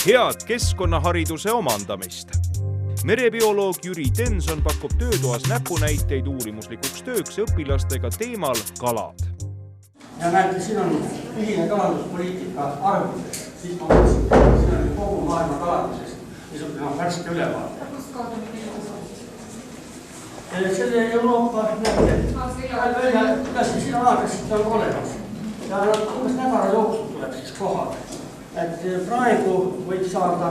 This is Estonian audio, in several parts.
Head keskkonnahariduse omandamist. Merebioloog Jüri Tenson pakub töötoas näpunäiteid uurimuslikuks tööks õpilastega teemal kalad. Ja näete, siin on ühine kalanduspoliitika arvudes. Siis ma mõtlesin, siin on kogu maailma kalandusest, niisugune värske ülevaade. Selle Euroopa näete, siin aadressid on olemas. Ja umbes nädala jooksul tuleb siis kohale. Et praegu võib saada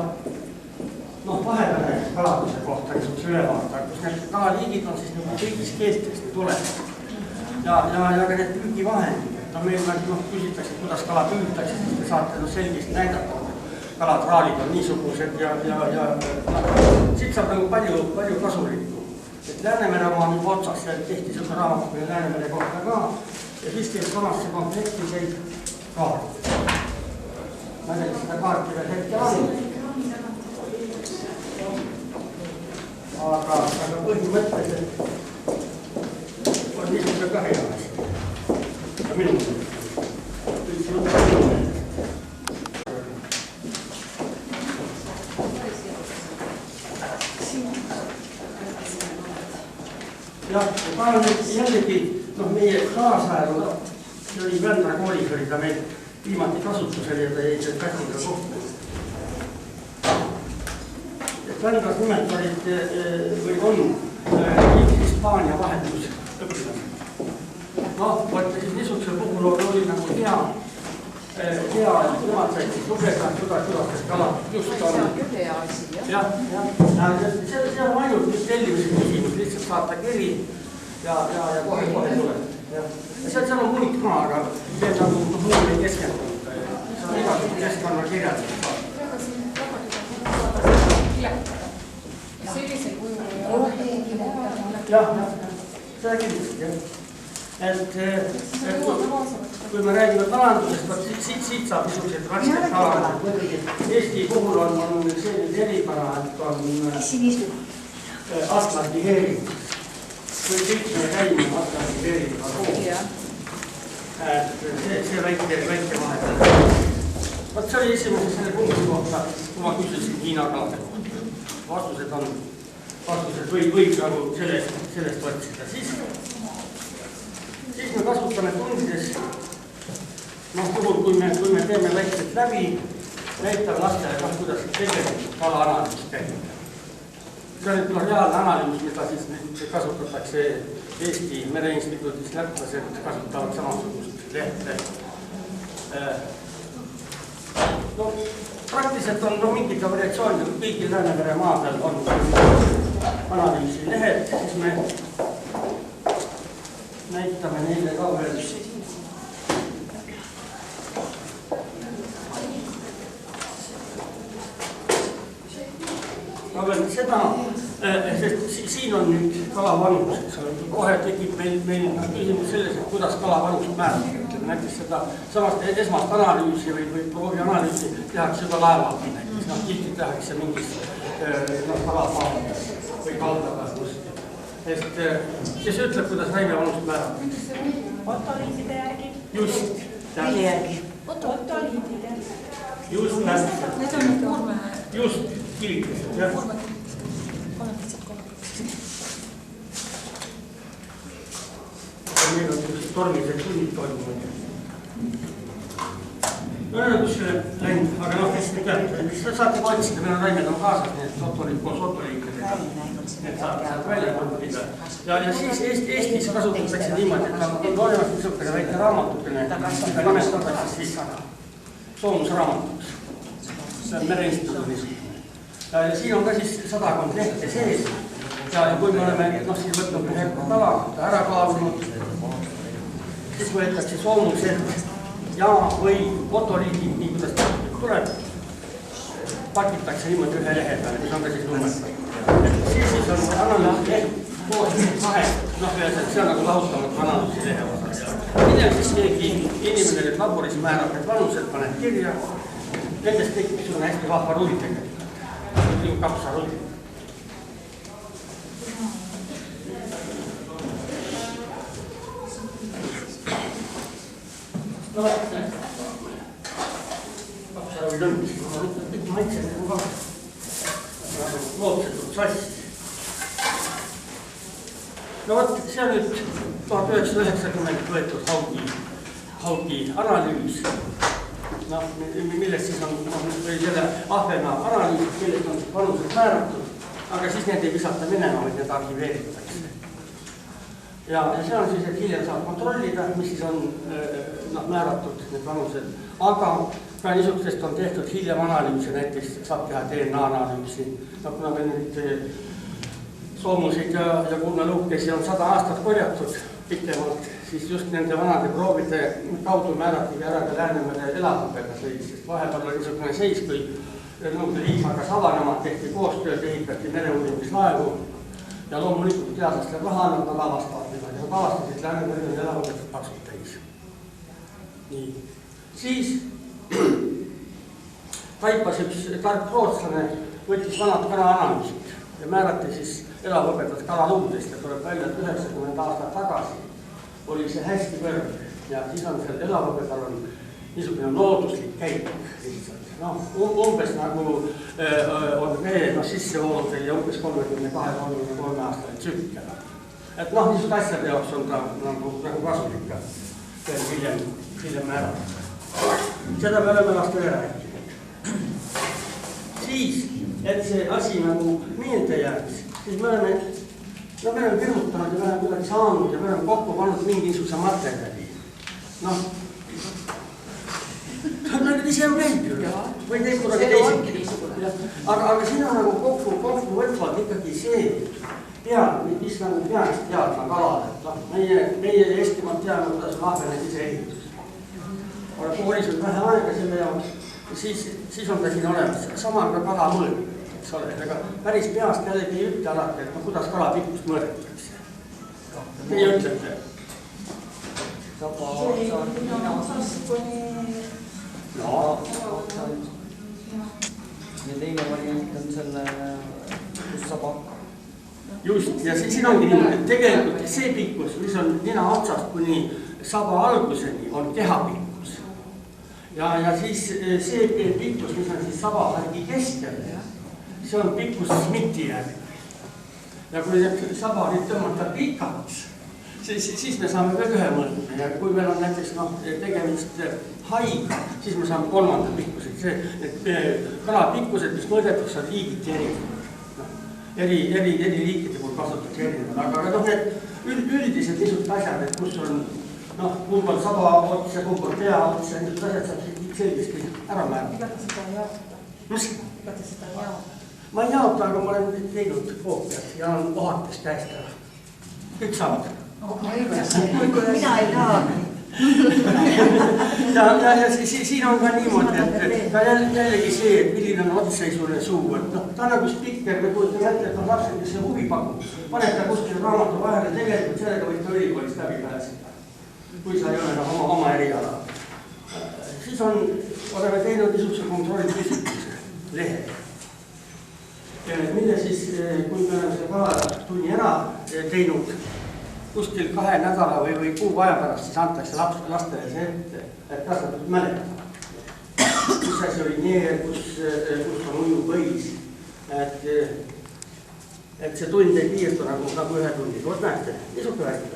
vahepeale kaladuse kohta niisuguse ülevaate, kus need kalaliigid on siis kõigis keeltes nüüd olemas. Ja ka need püügivahendid. Meil küsitakse, kuidas kala püütakse, siis te saate selgesti näidata. Kalatraalid on niisugused ja siit saab palju kasulikku. Et Läänemere oma nüüd otsas tehti selle raamat Läänemere kohta ka ja siis teeb samasse komplekti teid kaart. Ma teeks seda kaarti veel hetke andnud. Aga põhimõtteliselt on niisugune ka hea asi. Ja minu ma olen jällegi, meie kaasajal oli Vändra koolis, oli ta meil viimati kasutusel ja ta jäi see Pätiga kohta. Vändras nimelt olid või on Hispaania vahetus õpilased. Võtta siis niisugusel puhul oli nagu hea, et nemad said siis lugeda, kuidas kalad just on. Jah. See on ainult nüüd tellimise küsimus, lihtsalt saata kiri ja kohe tuleb. Seal on muid ka, aga see on nagu muud ei keskendunud. See on igasugune keskkonna kirjandus. Sellisel kujul jah, seda kindlasti. Et kui me räägime kalandusest, siit saab niisugused värsked kalandused. Eesti puhul on see eripära, et on atlantiheering. Kui kõik me käime atlantiheeringuga koos. See väike vahetada. See oli esimese selle punkti kohta, kui ma küsisin Hiina kalade kohta. Vastused võib nagu sellest võtsida. Siis me kasutame tundides, puhul kui me teeme väikselt läbi, näitame lastele, kuidas tegelikult kala-analüüs käib. See on reaalne analüüs, mida siis kasutatakse Eesti Mereinstituudis, lätlased kasutavad samasugust lehte. Praktiliselt on mingid variatsioonid, kõigil Läänemere maadel on analüüsi lehed, siis me näitame neile ka veel. Seda, sest siin on nüüd kalavanus, kohe tekib meil küsimus selles, et kuidas kalavanust määrata. Näiteks seda samast esmast analüüsi või proovi analüüsi tehakse juba laeval. Tihti tehakse mingis kalapaalis või kaldakas. Kes ütleb, kuidas räimevanust määrata? Otoliidide järgi. Just. Mille järgi? Otoliidide järgi. Just nästud. Need on kurme. Just, kivikesed, jah. Meil on sellised tormised tunnid toimunud. Me oleme kuskile läinud, aga kes te teate, saate otsida, meil on räimed on kaasas, need sotolid koos sotoliikadega. Need saab sealt välja võtta. Ja siis Eestis kasutatakse niimoodi, et on olemas niisugune väike raamatukene, mida nimetatakse siis soomusraamatuks. See on Mereinstituudis. Ja siin on ka siis 100 lehte sees. Ja kui me oleme siin võtnud ühe kala ära kaalunud, siis võetakse soomused ja või fotoliidid, nii kuidas tuleb, pakitakse niimoodi ühe lehe peale, mis on ka siis nummerdatud. Siis on analüüsi leht koos kahe, see on nagu lahutamatu analüüsi lehe osas. Hiljem siis keegi inimene nüüd laboris määrab need vanused, paneb kirja, nendest tekib niisugune hästi vahva rull tegelikult, nagu kapsarull. Kapsarull on. Kõik maitsed nagu ka lootsetult sassi. No vot, see on nüüd 1990 võetud Haugi analüüs. No, millest siis on selle ahvena analüüs, millest on vanused määratud, aga siis need ei visata minema, vaid need arhiveeritakse. Ja see on siis, et hiljem saab kontrollida, mis siis on määratud need vanused, aga ka niisugusest on tehtud hiljem analüüsi, näiteks saab teha DNA analüüsi, kuna meil nüüd soomusid ja kuulmelõukesi on 100 aastat korjatud pikemalt, siis just nende vanade proovide kaudu määrati ära ka Läänemere elahõbega seis, sest vahepeal oli niisugune seis, kui Nõukogude Liit hakkas avanema, tehti koostööd, ehitati mereuurimislaevu ja loomulikult teadlaste raha nad avastavad ja nad avastasid Läänemere elahõbega paksult täis. Nii. Siis taipas üks tark rootslane, võttis vanad kalaanalüüsid ja määrati siis elahõbedat kalaluudest ja tuleb välja, et 90 aastat tagasi oli see hästi kõrge ja siis on seal elahõbedal on niisugune looduslik käik lihtsalt. Umbes nagu on vee sissevooludel ja umbes 32-33 aastane tsükkel. Et niisugune asjade jaoks on ta nagu kasulik ka hiljem määrata. Seda me oleme lastele rääkinud. Siis, et see asi nagu meelde jääks, siis me oleme kirjutanud ja me oleme kuidagi saanud ja me oleme kokku pannud mingisuguse materjali. Nad ise on käib ju või teeb kuidagi teisigi. Aga siin on nagu kokku võtvad ikkagi see pead, mis nagu peast teadma kalad. Meie Eestimaalt teame, kuidas on ahveneid ise ehitus. Aga koolis on vähe aega selle jaoks, siis on ta siin olemas. Sama ka kala mõõd, eks ole. Aga päris peast jällegi ei ütle alati, et kuidas kala pikkust mõõdetakse. Teie ütlete? Ja teine variant on selle, kus saba. Just, ja siin ongi niimoodi, et tegelikult see pikkus, mis on nina otsast kuni saba alguseni, on kehapikkus. Ja siis see pikkus, mis on siis sabahärgi keskel, see on pikkus Smithi järgi. Ja kui saba nüüd tõmmata pikaks, siis me saame veel ühe mõõtme ja kui meil on näiteks tegemist haiga, siis me saame kolmanda pikkused. Kala pikkused, mis mõõdetakse, on liigiti erinevad. Eri liikide puhul kasutatakse erinevad, aga need üldised niisugused asjad, et kus on kumb on saba ots ja kumb on pea ots ja niisugused asjad saab selgesti ära määrata. Ega ta seda ei jaota? Mis? Ega ta seda ei jaota? Ma ei jaota, aga ma olen teinud koopiat ja on ohates käest ära. Kõik saavad. Mina ei taha. Ja siin on ka niimoodi, et ka jällegi see, et milline on otseisune suu. Ta on nagu spikker, me kujutame ette, et lapsed, kes see huvi pakub, paneb ta kuskil raamatu vahele, tegelikult sellega võid ka ülikoolist läbi pääseda, kui sa ei ole oma eriala. Siis oleme teinud niisuguse kontrollküsitluse lehe. Mille siis, kui me oleme selle kalatunni ära teinud, kuskil 2 nädala või kuu aja pärast siis antakse lastele see ette, et kas nad mäletavad. Kus asi oli neer, kus on uju põis. Et see tund ei piirdu nagu 1 tunniga. Vot näete, niisugune värk.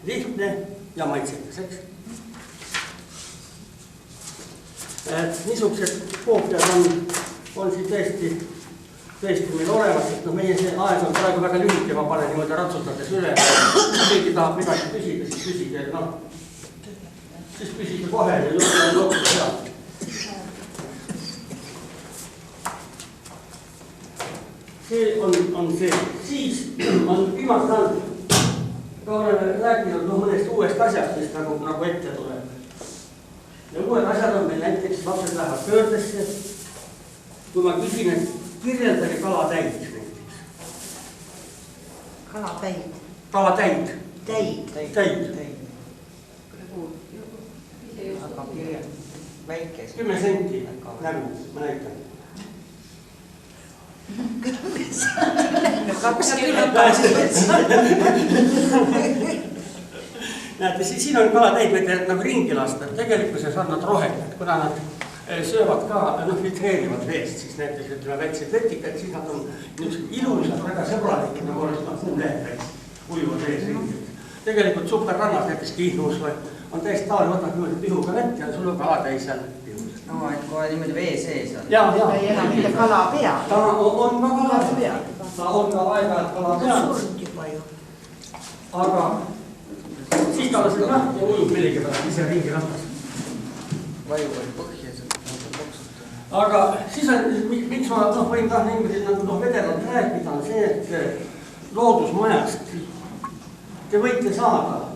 Lihtne ja maitsekas, eks? Niisugused koopiad on siin tõesti meil olemas, et meie see aeg on praegu väga lühike, ma panen niimoodi ratsutades üle. Keegi tahab midagi küsida, siis küsige, siis küsige kohe ja juurde on lõpus head. See on see. Siis on viimast andnud. Ka oleme rääkinud mõnest uuest asjast, mis nagu ette tuleb. Ja uued asjad on meil näiteks, lapsed lähevad pöördesse. Kui ma küsin, et kirjeldage kalatäid näiteks. Kalapäid. Kalatäid. Täid. Aga kirjad väikes. 10 senti nägu, ma näitan. 2 kirjad pääses. näete, siin on kalatäid, võite nagu ringi lasta, tegelikkuses on nad rohelised, kuna nad söövad ka, filtreerivad veest, siis näiteks ütleme väikseid vetikaid, siis nad on niisugused ilusad, väga sõbralikud, nagu oleks nad kuulehed väikesed, ujuvad vees ringi. Tegelikult superrannas näiteks Kihnus on täiesti tavaline, võtad niimoodi pihuga vett ja sul on kalatäis seal pihus. No, et kohe niimoodi vee sees on. Ja. Ei enam mitte kala peal. Ta on ka kala peal. Ta on ka aeg-ajalt kala peal. Surnud juba ju. Aga siis ta laseb lahti ja ujub millegi pärast ise ringi rannas. Vajuvad põhja, see loksutab. Aga siis on, miks ma võin ka niimoodi nagu vedelalt rääkida, on see, et loodusmajast te võite saada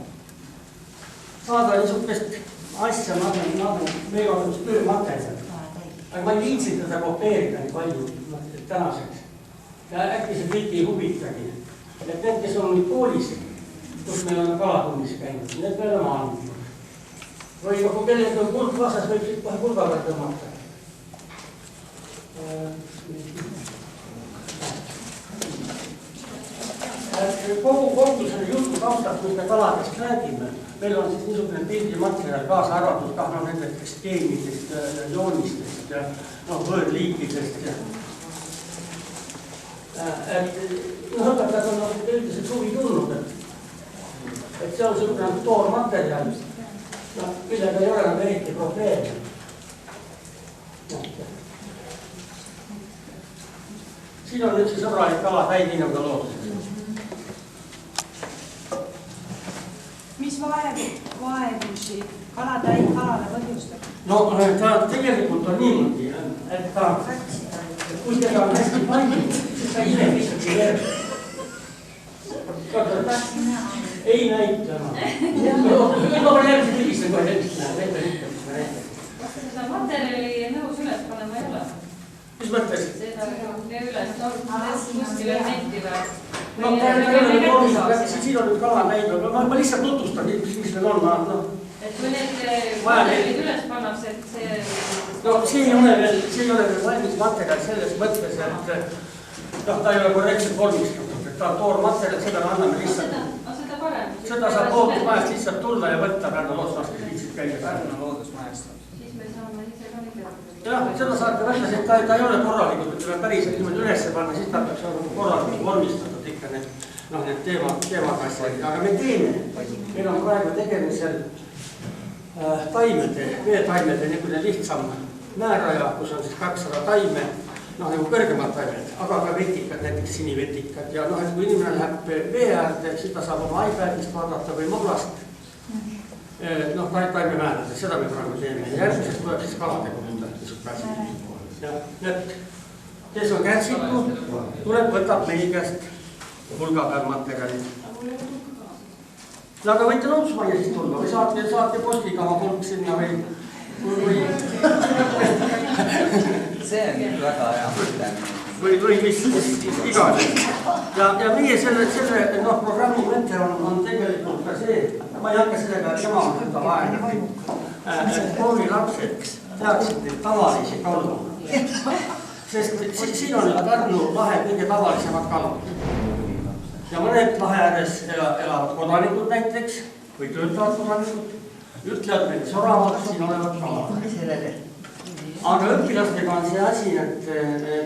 niisugust asja nagu meil on üks töömaterjal. Aga ma ei viitsi teda kopeerida nii palju tänaseks. Ja äkki see kõiki ei huvitagi. Et need, kes on nüüd koolis, kus meil on kalatunnis käinud, need me oleme andnud. Või kui kellelgi on kulg vastas, võib siit kohe kulga peal tõmmata. Kogu selle jutu taustalt, kui me kaladest räägime, meil on siis niisugune pildimaterjal kaasa arvatud ka nendest skeemidest, joonistest ja võõrliikidest. Õpetajad on üldiselt huvi tulnud, et see on niisugune toormaterjal, millega ei ole enam eriti probleemi. Siin on nüüd see sõbralik kalatäid, nii nagu ta looduses. Mis vaevusi kalatäid kalale põhjustab? No ta tegelikult on niimoodi, et ta, kui teda on hästi palju, siis ta ise lihtsalt ei järgi. Ei näita. Ma olen järgmise pildist kohe helist näe. Kas te seda materjali nõus üles panema ei ole? Mis mõttes? Seda üles, kuskile neti või? No ta ei ole siin on nüüd kala näinud, ma lihtsalt tutvustan, mis meil on. Et kui need materjalid üles pannakse, et see... No see ei ole veel valmis materjal selles mõttes, et ta ei ole korrektselt vormistatud, et ta on toormaterjal, seda me anname lihtsalt. Seda parem. Seda saab loodusmajast lihtsalt tulla ja võtta Pärnu loodusmajast, kes viitsid käia. Pärnu loodusmajast. Siis me saame ise ka nii. Jah, seda saate võtta, et ta ei ole korralikult, et päriselt niimoodi ülesse panna, siis ta peaks olema korralikult vormistatud ikka need teemakassad. Aga me teeme, meil on praegu tegemisel taimede, veetaimede niisugune lihtsam määraja, kus on siis 200 taime, nagu kõrgemad taimed, aga ka vetikad, näiteks sinivetikad. Ja et kui inimene läheb vee äärde, siis ta saab oma iPadist vaadata või moblast taimemäärades, seda me praegu teeme. Järgmisest tuleb siis kalade kohta, kes on kätsiku, tuleb, võtab meie käest hulga peal materjalid. Aga võite loodusmajja siis tulla või saate postiga oma pulk sinna või... See on küll väga hea mõte. Või mis igades. Ja meie selle programmi mõte on tegelikult ka see, ma ei hakka sellega tema mõnda vaena, et koolilapsed teaksid neid tavalisi kalu. Sest siin on Pärnu lahe kõige tavalisemad kalad. Ja mõned lahe ääres elavad kodanikud näiteks või töötavad kodanikud, ütlevad meil soravalt siin olevat kalad. Aga õpilastega on see asi, et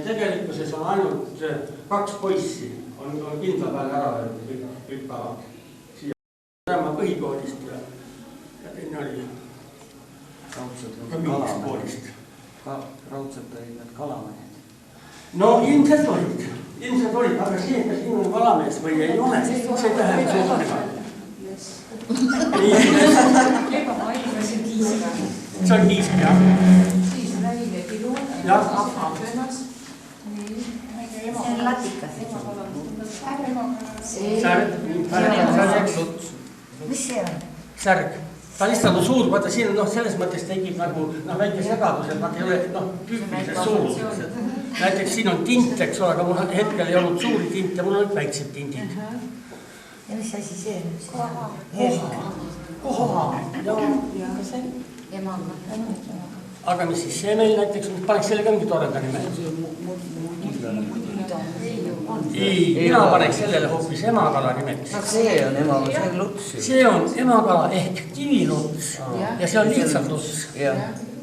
tegelikkuses on ainult 2 poissi, on kindla peale ära öeldud kõik kalad. Siia Rämma põhikoolist ja teine oli koolist. Raudselt olid need kalamehed. No ilmselt olid, aga see, kas siin on kalamees või ei ole, see tähendab suhtega. See on kiisk, jah. See on latikas. Mis see on? Särg. Ta lihtsalt on suur, vaata siin selles mõttes tekib nagu väike segadus, et nad ei ole tüüpilised suurused. Näiteks siin on tint, eks ole, aga mul hetkel ei olnud suuri tinte, mul olid väiksed tindid. Ja mis asi see on? Koha. Aga mis siis see meil näiteks, paneks selle ka mingi toreda nime? Ei, mina paneks sellele hoopis emakala nimeks. See on emakala, see on luts. See on emakala ehk kiviluts ja see on lihtsalt luts.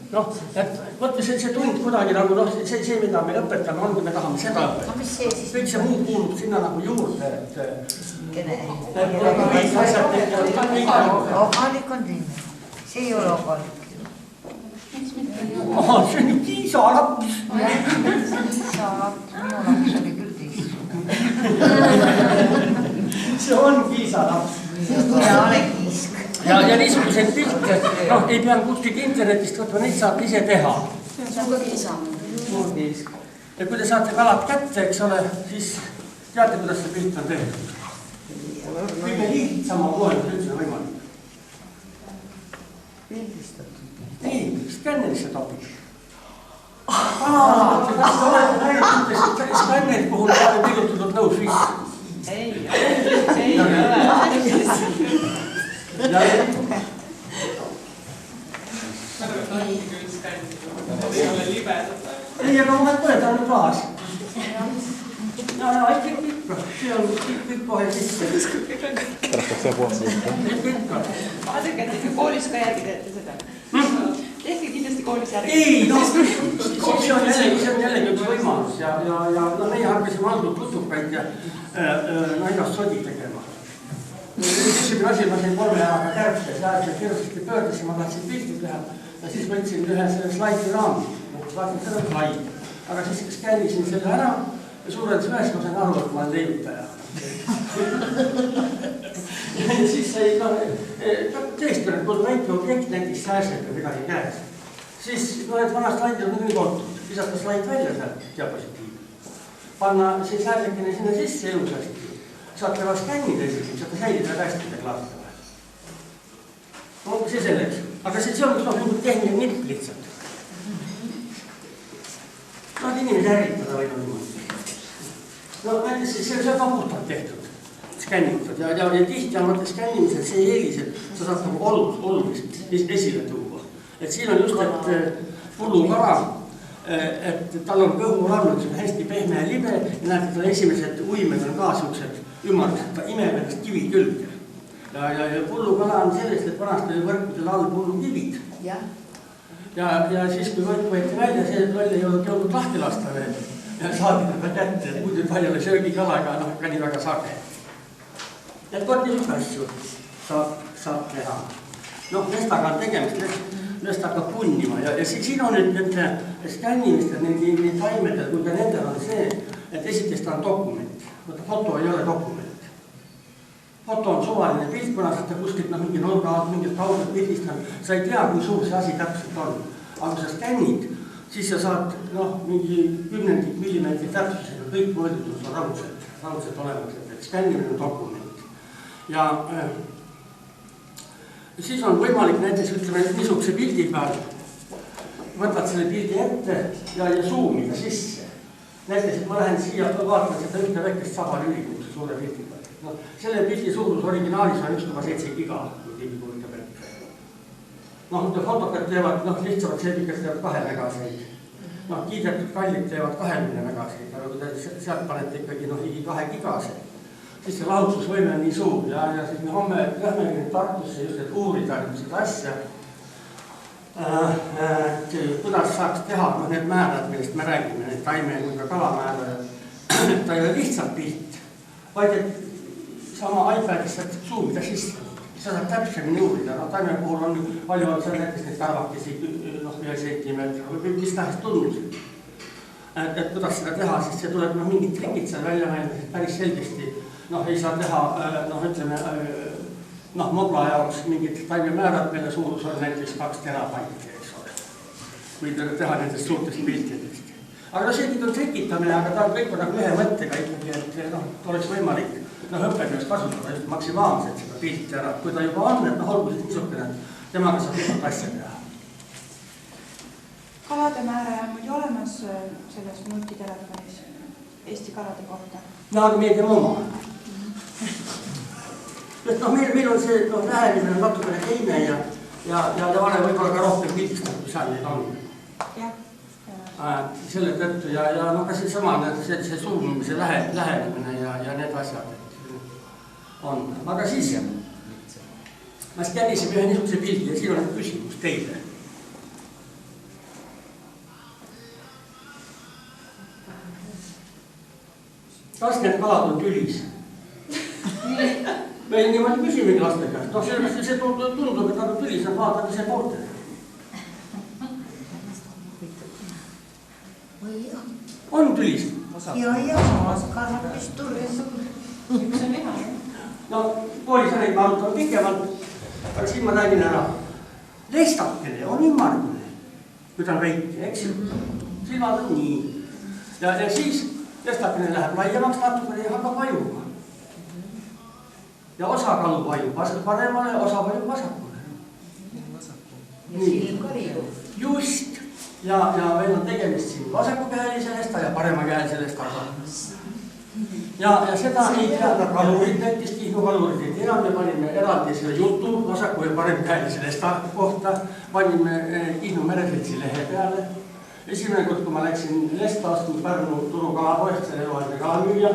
Noh, et võtta see tund kuidagi nagu see, mida me õpetame, ongi me tahame seda õpetada. Kõik see muud kuulub sinna nagu juurde, et... Kene? Ogalik on teine. See ei ole ogalik. See on kiisalaps. Kiisalaps, minu laps oli küll teist. See on kiisalaps. Ja olen kiisk. Ja niisuguseid pilte, ei pea kuskil internetist võtma, neid saab ise teha. See on ka kiisa. Ja kui te saate kalad kätte, eks ole, siis teate, kuidas see pilt on tehtud. Kõige lihtsama poole, mis üldse võimalik. Pildistatud. Ei, skännerisse topib. Kas te olete näinud skännerid, kuhu on pilutatud no fish? Ei ole. Ei, aga ma võtta on klaas. Ja, see on kõik kohe sisse. Vaadake, et ikka koolis ka järgi teete seda. Tehke kindlasti koolis järgi. Ei, see on jällegi üks võimalus ja meie hakkasime algul putukaid ja igast sodi tegema. Esimene asi, ma sain 3 jääga kärbstes ja kirjastati pöördes ja ma tahtsin pilti teha ja siis võtsin ühe selle slaidi raami. Vaatasin seda slaidi, aga siis skännisin selle ära ja suurendis ühes, ma sain aru, et ma olen leiutaja. Ja siis sai tõesti, kui väike objekt näiteks sääseb ja midagi käes, siis need vana slaidid on nii kortud, visata slaid välja sealt diapositiivi. Panna see sääsekene sinna sisse elusasti. Saate ka skännida esiteks, saate säilida hästi klaaside vahel. No see selleks, aga see on üks tehniline nipp lihtsalt. Nad inimesi ärritada võivad niimoodi. No näiteks see on ka puhtalt tehtud, skännitud ja tihti on skännimisel see eelis, et sa saad nagu olulist esile tuua. Et siin on just, et pullukala, et tal on kõhurannud, see on hästi pehme ja libe ja näete, tal esimesed uimed on ka siuksed ümmargused, ta imeb ennast kivi külge. Ja pullukala on sellest, et vanasti oli võrkudel all pullukivid. Ja siis, kui võeti välja, see välja ei olnud jõudnud lahti lasta veel ja saadi teda kätte, et muidu palju oli söögikala, aga ka nii väga sage. Et kord niisugune asju saab teha. Nestaga on tegemist, nesta hakkab punnima ja siin on nüüd skännimistel nii taimedel kui ka nendel on see, et esiteks ta on dokument. Foto ei ole dokument. Foto on suvaline pilt, kuna saate kuskilt mingi nurga alt, mingit kaudet pildistan, sa ei tea, kui suur see asi täpselt on. Aga kui sa skännid, siis sa saad mingi 10 millimeetri täpsusega kõik mõõdutud on raudselt olemas, et skännimine on dokument. Ja siis on võimalik näiteks ütleme niisuguse pildi peal, võtad selle pildi ette ja suumida sisse. Näiteks, et ma lähen siia, vaatan seda ühte väikest sabalülikut suure pildi peal. Selle pildi suurus originaalis on 1,7 giga, kui keegi kuulutab ette. Fotokad teevad lihtsamalt selgikas teevad 2 megaseid. Kiidetud kallid teevad 20 megaseid, aga kui te sealt panete ikkagi ligi 2 gigaseid, siis see lahutusvõime on nii suur ja siis me homme lähme Tartusse just, et uurida seda asja, kuidas saaks teha need määrad, millest me räägime, need taime kui ka kalamäärad. Ta ei ole lihtsalt pilt, vaid et sama iPadis saad zoomida sisse. Sa saad täpsemini uurida. Taime puhul on palju seal näiteks neid karvakesi 1 sentimeetri või mis tahes tunnused. Et kuidas seda teha, siis see tuleb mingid trikid seal välja näidata, et päris selgesti ei saa teha, ütleme, mogla jaoks mingid taimemäärad, mille suurus on näiteks 2 terabaiti, eks ole. Või teha nendest suurtest piltidest. Aga see on trikitamine, aga ta on kõik nagu ühe mõttega ikkagi, et oleks võimalik õppetöös kasutada just maksimaalselt seda pilti ära. Kui ta juba on, et olgu siis niisugune, temaga saab lihtsalt asja teha. Kalade määraja on muidu olemas selles nutitelefonis Eesti kalade kohta? Aga meil teeme oma. Meil on see lähenemine natukene teine ja varem võib-olla ka rohkem pildistada, kui seal neid on. selle tõttu ja no ka seesama see suumise lähenemine ja need asjad on. Aga siis ma skännisime ühe niisuguse pildi ja siin on küsimus teile. Kas need kalad on tülis? Me niimoodi küsimegi laste käest. No see tundub, et nad on tülis, nad vaatavad ise pooltele. On tülis? Ja, kasvab vist tulis. Üks on liha. No koolis on neid ma arutan pikemalt, aga siin ma räägin ära. Lestakene on ümmargune, kui ta on väike, eks ju? Silmad on nii. Ja siis lestakene läheb laiemaks natukene ja hakkab vajuma. Ja osa kalub vajub paremale, osa vajub vasakule. Ja silm ka liigub. Just. Ja meil on tegemist siin vasakukäelise lesta ja paremakäelise lestaga. Ja seda ei teada kalurid, näiteks Kihnu kalurid ei tea, me panime eraldi selle jutu vasaku ja paremkäelise lesta kohta, panime Kihnu mereseltsi lehe peale. Esimene kord, kui ma läksin lesta ostma Pärnu Turu kalapoest, selle eluaegne kalamüüja,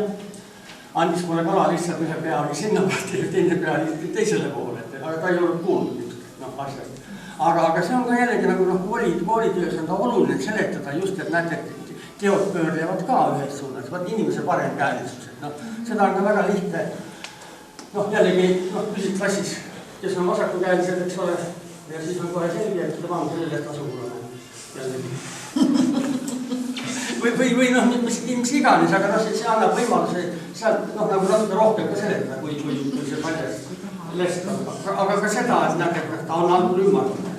andis mulle kala lihtsalt ühe peagi sinna parti ja teine peagi teisele poole, aga ta ei olnud kuulnud asjast. Aga see on ka jällegi nagu koolitöös on ta oluline seletada just, et näete, et teod pöörlevad ka ühes suunas, vaat inimese parem käelisus. Seda on ka väga lihtne. Jällegi, küsid klassis, kes on vasakukäelised, eks ole, ja siis on kohe selge, et tema on sellele tasukule. Või mis iganes, aga see annab võimaluse sealt nagu natuke rohkem ka seletada, kui see paljas lest on. Aga ka seda, et näeb, et ta on andnud ümmargune.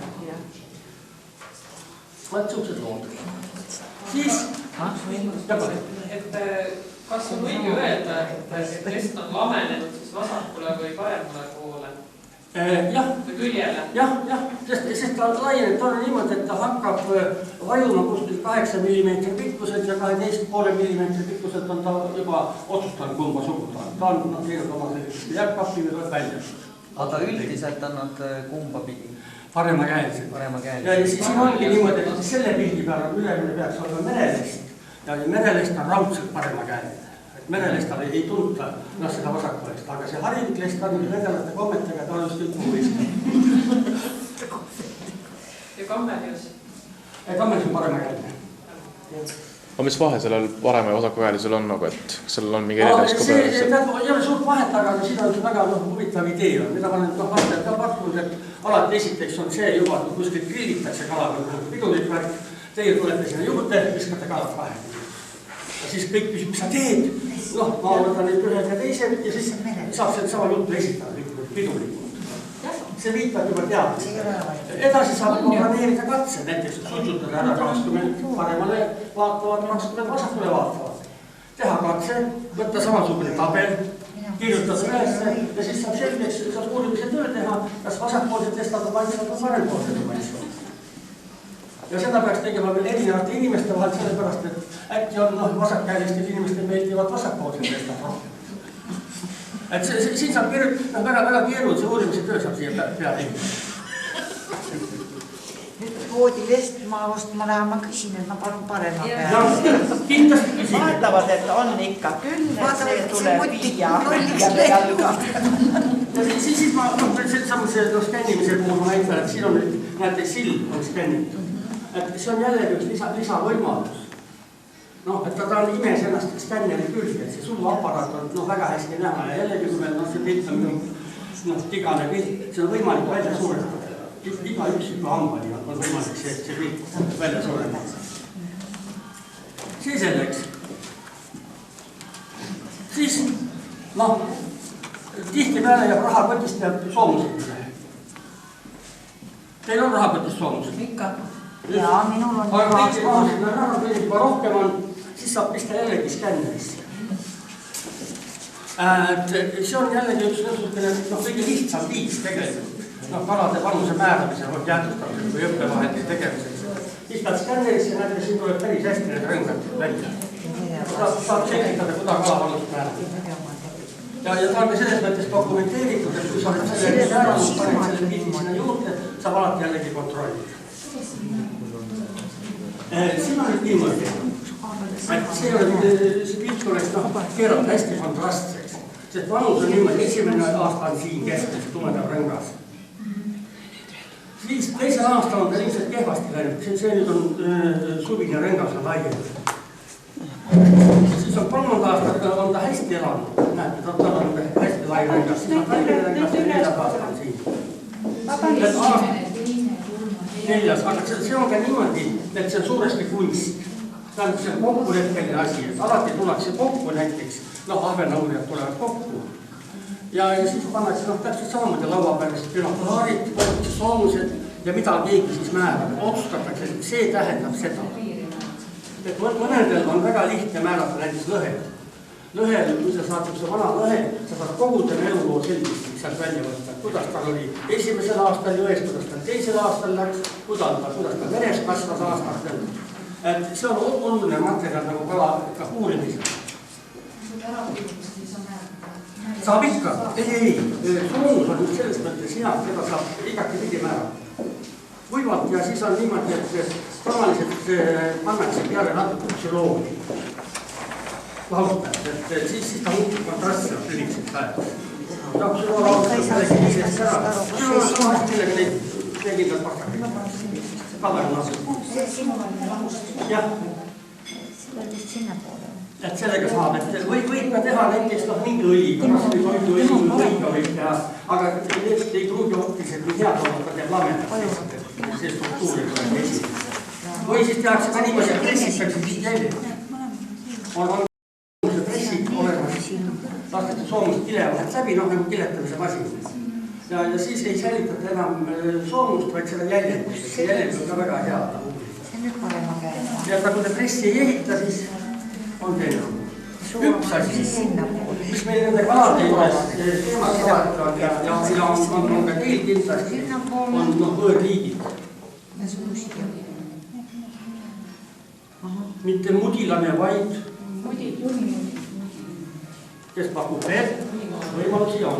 Vaat suhted lood. Siis, et kas on õige öelda, et lest on lamenenud siis vasakule või paremale poole? Jah. Või küljele? Jah, sest ta laieneb, ta on niimoodi, et ta hakkab vajuma kuskil 8 mm pikkuselt ja 12,5 mm pikkuselt on ta juba otsustanud kumba suguda. Ta on teinud oma sellist jääbkappi või tuleb välja. Aga üldiselt on nad kumba pidi? Paremakäelised. Ja siis ongi niimoodi, et selle pildi peal on ülemine peaks olema merelest ja merelest on raudselt paremakäeline. Merelestal ei tunta seda vasakulest, aga see harilik lest on vedelaste kommetega, ta on just kõik muu võist. Ja kammelius? Kammelius on paremakäeline. Aga mis vahe sellel parema ja vasakukäelisel on, et sellel on mingi erinevus ka peale? Ei ole suurt vahet, aga siin on väga huvitav idee, mida ma olen vastajad ka pakkunud, et alati esiteks on see juba, kui kuskilt grillitakse kalaga, pidulik värk, teie tulete sinna juurde, viskate kalad vahe. Ja siis kõik küsib, mis sa teed? Ma võtan nüüd ühed ja teised ja siis saab seda sama juttu esitada pidulikult. See viitab juba teadmisele. Edasi saab planeerida katse, näiteks sutsutada ära 20 paremale vaatavad, 20 vasakule vaatavad. Teha katse, võtta samasugune tabel, kirjutada ülesse ja siis saab selgeks, saab uurimise töö teha, kas vasakpoolsed lestad on maitsvad või parempoolsed on maitsvad. Ja seda peaks tegema veel erinevate inimeste vahel, sellepärast, et äkki on vasakkäelistel inimestel meeldivad vasakpoolsed lestad rohkem. Et siin saab väga keerulise uurimise töö saab siia peale inimene. Nüüd voodilest ma ostma lähen, ma küsin, et ma palun parema peale. Ja kindlasti küsin. Vaatavad, et on ikka küll, et see tuleb viia jalga. Siis ma see skännimise puhul ma näitan, et siin on nüüd, näete, silm on skännitud. Et see on jällegi üks lisavõimalus. Et ta on imes ennast skänneri külge, et see suuaparaat on väga hästi näha ja jällegi, kui meil see pilt on tigane pilt, see on võimalik välja suurendada. Iga üksiku hambani on võimalik see pilt välja suurendada. See selleks. Siis, tihti peale jääb rahakotist ja soomused üle. Teil on rahakotist soomused? Ikka. Jaa, minul on aga kõik juba rohkem on, siis saab pista jällegi skännerisse. See on jällegi üks kõige lihtsam viis tegelikult. Kalade panuse määramisel või teadvustamisel või õppevahendis tegemiseks. Pistad skännerisse, näete, siin tuleb päris hästi need rõngad välja. Saab selgitada, kuda kala panust määramisel. Ja ta on ka selles mõttes dokumenteeritud, et kui sa oled selle määranud, paned selle pildi sinna juurde, saab alati jällegi kontrollida. Siin on nüüd niimoodi, et see pilt oleks keerata hästi kontrastseks, sest vanus on niimoodi, esimene aasta on siin keskel, tumedab rõngas. Siis teisel aastal on ta lihtsalt kehvasti läinud, see nüüd on suvine rõngas on laiem. Siis on kolmanda aastal on ta hästi elanud, näete, ta on hästi lai rõngas, siis on Tallinna rõngas ja neljad aastal on siin. Neljas, aga see on ka niimoodi, et see on suuresti kunst. Tähendab, see on kokkuleppeline asi, et alati tullakse kokku näiteks, ahvenaurijad tulevad kokku. Ja siis pannakse täpselt samamoodi laua peale, binokularid, soomused ja mida keegi siis määrab. Otsustatakse, et see tähendab seda. Et mõnedel on väga lihtne määrata näiteks lõhed. Lõhel, kui sa saad see vana lõhe, sa saad kogu tema eluloo selgist sealt välja võtta. Kuidas tal oli esimesel aastal jões, kuidas tal teisel aastal läks, kuidas ta veres kasvas aastatel. Et see on oluline materjal nagu ka uurimisel. Saab ikka. Ei. Soonus on just sellest mõttes hea, seda saab igati pidi määrata. Võivalt ja siis on niimoodi, et tavaliselt pannakse peale natuke psüloomi. Laustajad, et siis ta muutub kontrastselt ülikseks ajaks. Ja psülool laustab sellegi viisest ära. Psülool on millega neid tegindad pakakid. Kaver lasub. See sinu on lahustus. Jah. See võrdist sinna poole. Et sellega saab, et võib ka teha näiteks mingi õliga, õliga võib teha, aga ei pruugi hoopis, et nii head olnud, ta teeb lamedast. See struktuur ei tule esimene. Või siis tehakse ka niimoodi, et pressitakse siis jäljed. On pressid olemas, lastakse soomust kilevad läbi, nagu kiletamise masin. Ja siis ei säilitata enam soomust, vaid seda jäljendust. See jäljendus on ka väga hea. See on nüüd parema käega. Ja kui te pressi ei ehita, siis on teine. Üks asi, mis meil nende kalade juures teemad saavad ja on ka teil kindlasti, on võõrliigid. Mitte mudilane, vaid kes pakub veel, võimalusi on.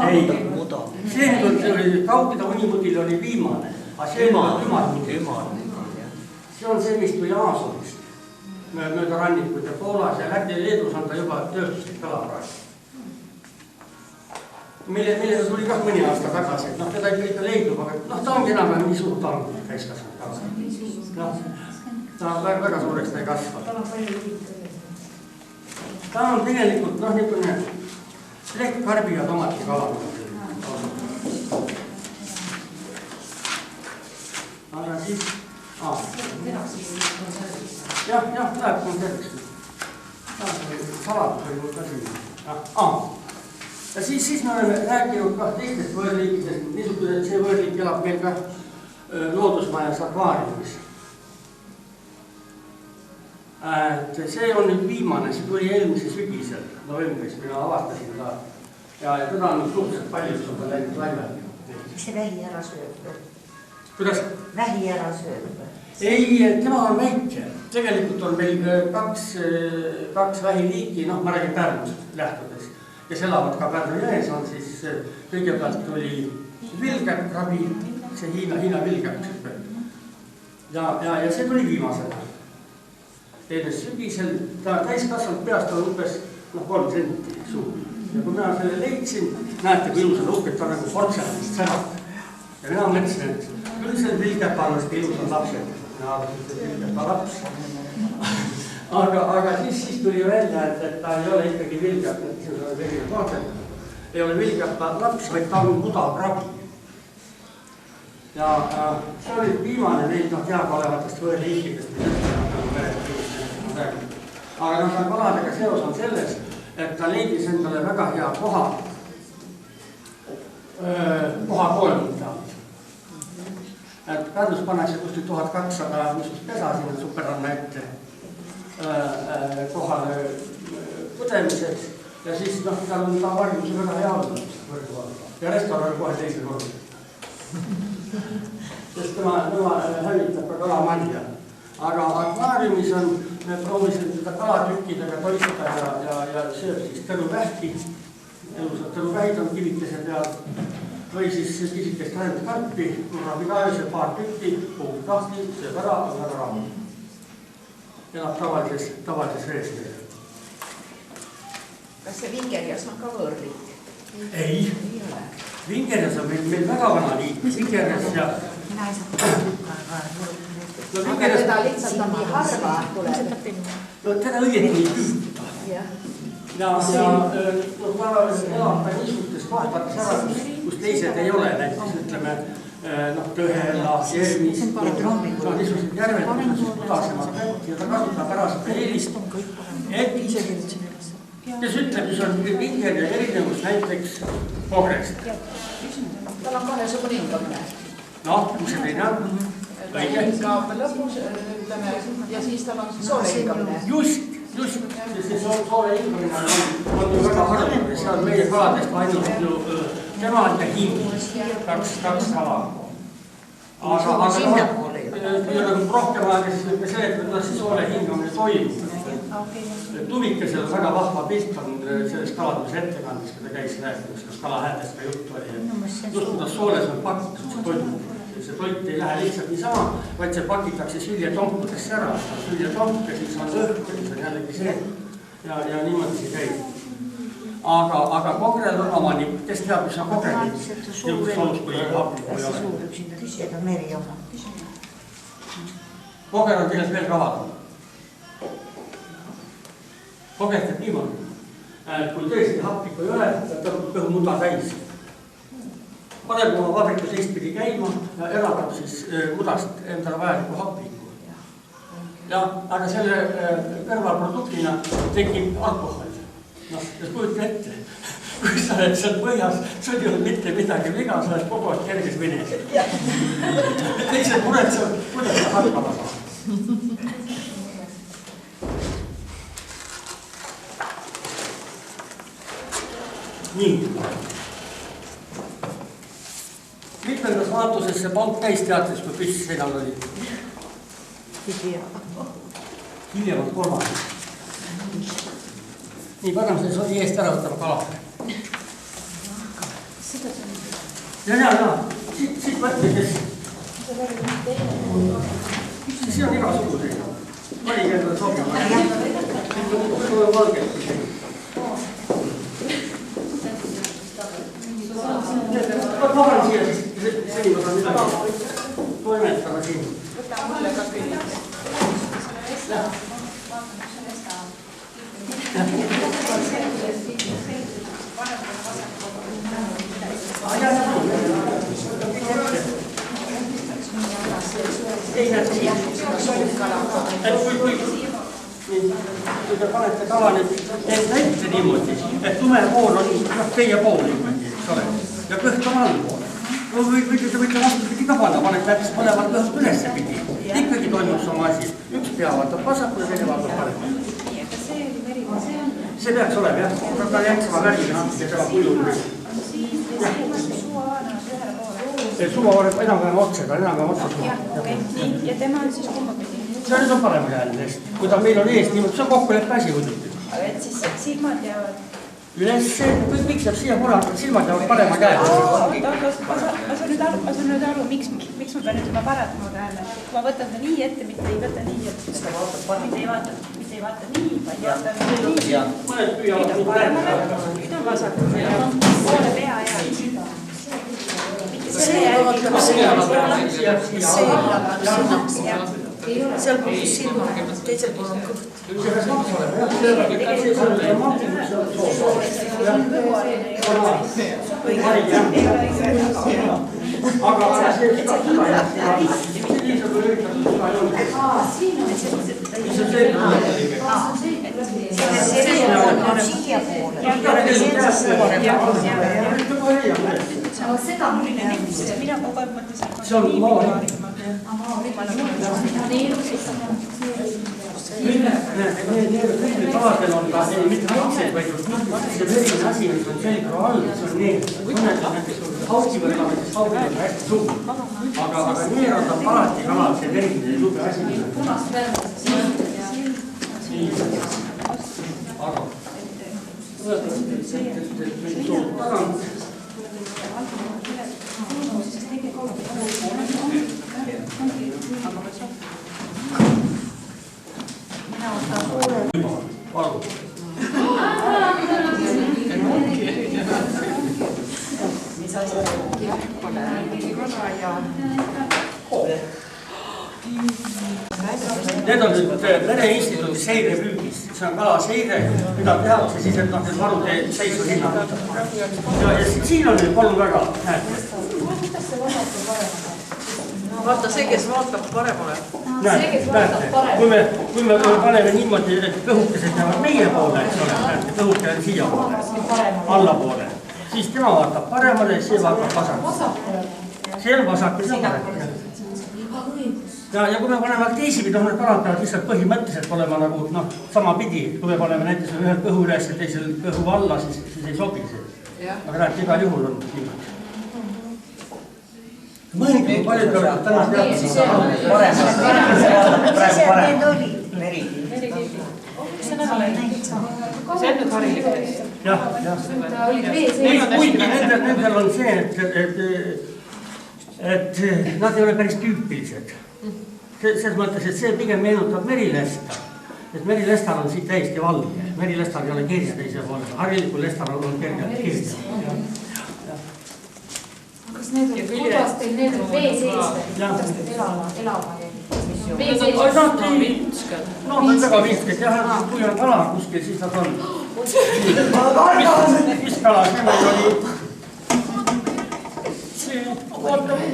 Ei, see oli kaugida unimudil oli viimane, aga see on ümarmudil. See on see, mis tuli Aasolist. Mööda rannikud ja Poolas ja Läti ja Leedus on ta juba tööstuslik kalapraeg. Millega tuli ka mõni aasta tagasi, et teda ikka leidub, aga ta ongi enam nii suur talg, täiskasvanud kala. Ta väga suureks ta ei kasva. Ta on tegelikult niisugune lehtkarbi ja tomati kala. Aga siis... Jah, läheb konserviks. Saladus oli mul ka siin. Ja siis me oleme rääkinud ka teistest võõrliikidest. Niisugune see võõrliik elab meil ka loodusmajas akvaariumis. See on nüüd viimane, see tuli eelmise sügisel, novembris, mina avastasin ta. Ja teda on suhteliselt palju, see on ta läinud laimel. Mis see vähi ära sööb? Kuidas? Vähi ära sööb? Ei, tema on väike. Tegelikult on meil kaks vähiliiki, ma räägin Pärnust lähtudes, kes elavad ka Pärnu jões, on siis kõigepealt tuli vilgärkrabi, see Hiina vilgärk. Ja see tuli viimasena. Eelnes sügisel, ta täiskasvanud peast on umbes 3 senti suur. Ja kui mina selle leidsin, näete, kui ilusad uhked, ta on nagu portselanist särab. Ja mina mõtlesin, et küll see vilgärpal on ilusad lapsed. Mina arvasin, et see vilgärpa laps. Aga siis tuli välja, et ta ei ole ikkagi vilgärp, ei ole vilgärpa laps, vaid ta on mudakrabi. Ja see oli viimane neid teadaolevatest võõrliikidest, aga kaladega seos on selles, et ta leidis endale väga hea koha koolmita. Pärnus pannakse kuskil 1200 niisugust pesa sinna superranna ette kohale põdemiseks ja siis tal on ta varjuse väga hea olnud ja restoran kohe teise korda. Sest tema hävitab ka kalamanja. Aga akvaariumis on, me proovisin seda kalatükkidega toita ja sööb siis tõruvähki. Elusad tõruvähid on kivikese peal. või siis pisikest karpi, ravigaemise paar tükki, puhub lahti, sööb ära, on väga rahu. Elab tavalises rees. Kas see Vingerjas on ka võõrliik? Ei. Vingerjas on meil väga vana liik. Vingerjas ja... Mina ei saa aga teda lihtsalt on nii harva tuleb. No teda õieti ei püüta. Ja tavaliselt elab ta niisugustes kohtades ära, kus teised ei ole. Näiteks ütleme, Tõhela, Jermis, niisugused järved, niisugused kudasemad vett ja ta kasutab ära seda eelist, et kes ütleb, mis on Vinger ja erinevus näiteks Pogrest. Tal on kahesugune hingamine. Mis see teine on? Hingab lõpus, ütleme, ja siis tal on soole hingamine. Just. See soole hingamine on ju väga harvem. See on meie kaladest ainult ju tema ja hing. Kaks kala. Aga rohkem aega siis võime seletada, kuidas see soole hingamine toimub. Tuvikesel väga vahva pilt on sellest kaladuse ettekandes, kui ta käis rääkimas, kas kala häältest ka juttu oli. Just kuidas sooles on pakitud see toit. See toit ei lähe lihtsalt niisama, vaid see pakitakse süljetomkudesse ära. Süljetomk ja siis on õhk ja siis on jällegi see ja niimoodi see käib. Aga Kogrel on oma nipp, kes teab, mis on Kogrel nipp? Niisugust olus, kui haplik ei ole. Suur üksinda küsida meri oma. Kogrel on tegelikult veel kavadam. Kogert teeb niimoodi, et kui tõesti haplikku ei ole, ta kõhu muda täis. Paneb oma vabriku teistpidi käima ja eraldab siis mudast endale vajaliku haplikku. Aga selle kõrvalproduktina tekib alkohol. Ja kujuta ette, kui sa oled seal põhjas, sul ei ole mitte midagi viga, sa oled kogu aeg kerges venes. Teised muretsevad, kuidas sa hakkama saab. Nii. Mitmendas vaatuses see pank käis teates, kui püss seinal oli? Hiljemalt 3. Nii, paneme see sodi eest ära, võtame kala. Ja. Siit võtme, kes... See on igasugused. Valige endale sobima. See on valget. Ma olen siia siis, seni ma saan midagi toimetada siin. Võta mulle ka küll. Kui te panete kala nüüd enda ette niimoodi, et tume pool on teie pool niimoodi, eks ole, ja kõht on allpool. Te võite vastupidi ka panna, panete äkki mõlemad kõht ülesse pidi. Ikkagi toimub sama asi. Üks pea vaatab vasaku ja teine vaatab parem. See peaks olema, jah. Ta jätsema värgina ja tema kujul. Suva varem enam-vähem otsega, Nii, ja tema on siis kumma pidi? See nüüd on parem kääned eest. Kui ta meil on eest niimoodi, see on kokkuleppe asi võtnud. Aga et siis silmad jäävad? Üles, kõik jääb siia korraga, silmad jäävad parema käed. Ma saan nüüd aru, miks ma pean ütlema paratama käele. Ma võtan ta nii ette, mitte ei võta nii, et mitte ei vaata nii, vaid vaatan nii. Mõned püüavad nüüd paremale, nüüd on vasakule. Poole pea ja selle järgi. Seal puhul silma, teisel pool on kõht. Seda muline nips, mina kogu aeg mõtlesin. See on maa. Need taladel on ka mitte haksed, vaid see verine asi, mis on selgra all, see on need. Näiteks hauki võtame, siis hauki on hästi suur. Aga neerad on alati kalal see verine lube asi. Aga võtame tagant. Palun. mis asja? Need on nüüd Mereinstituudi seirepüügis, see on kalaseire, mida tehakse siis, et need varude seisu hinnata. Ja siin on nüüd palun väga, näete. Vaata see, kes vaatab paremale. Näete, kui me paneme niimoodi, et kõhukesed jäävad meie poole, eks ole, näete, kõhuke on siia poole, allapoole, siis tema vaatab paremale, see vaatab vasakule. See on vasak, see on parem. Ja kui me paneme teisipidi, need kalad peavad lihtsalt põhimõtteliselt olema nagu sama pidi, kui me paneme näiteks ühel kõhu üles ja teisel kõhu alla, siis ei sobi see. Aga näete, igal juhul on niimoodi. Mõelge, kui palju peavad täna See on nüüd harilik teist. Nendel on see, et nad ei ole päris tüüpilised. Selles mõttes, et see pigem meenutab merilesta. Et merilestal on siit täiesti valge. Merilestal ei ole kirja teise poole. Harilikul lestal on kergelt kirja. Kas need on, kuidas teil need on vee sees? Kuidas teil elama? Vee sees? No, on väga vihked. Jah, kui on kala kuskil, siis nad on. Mis kala? See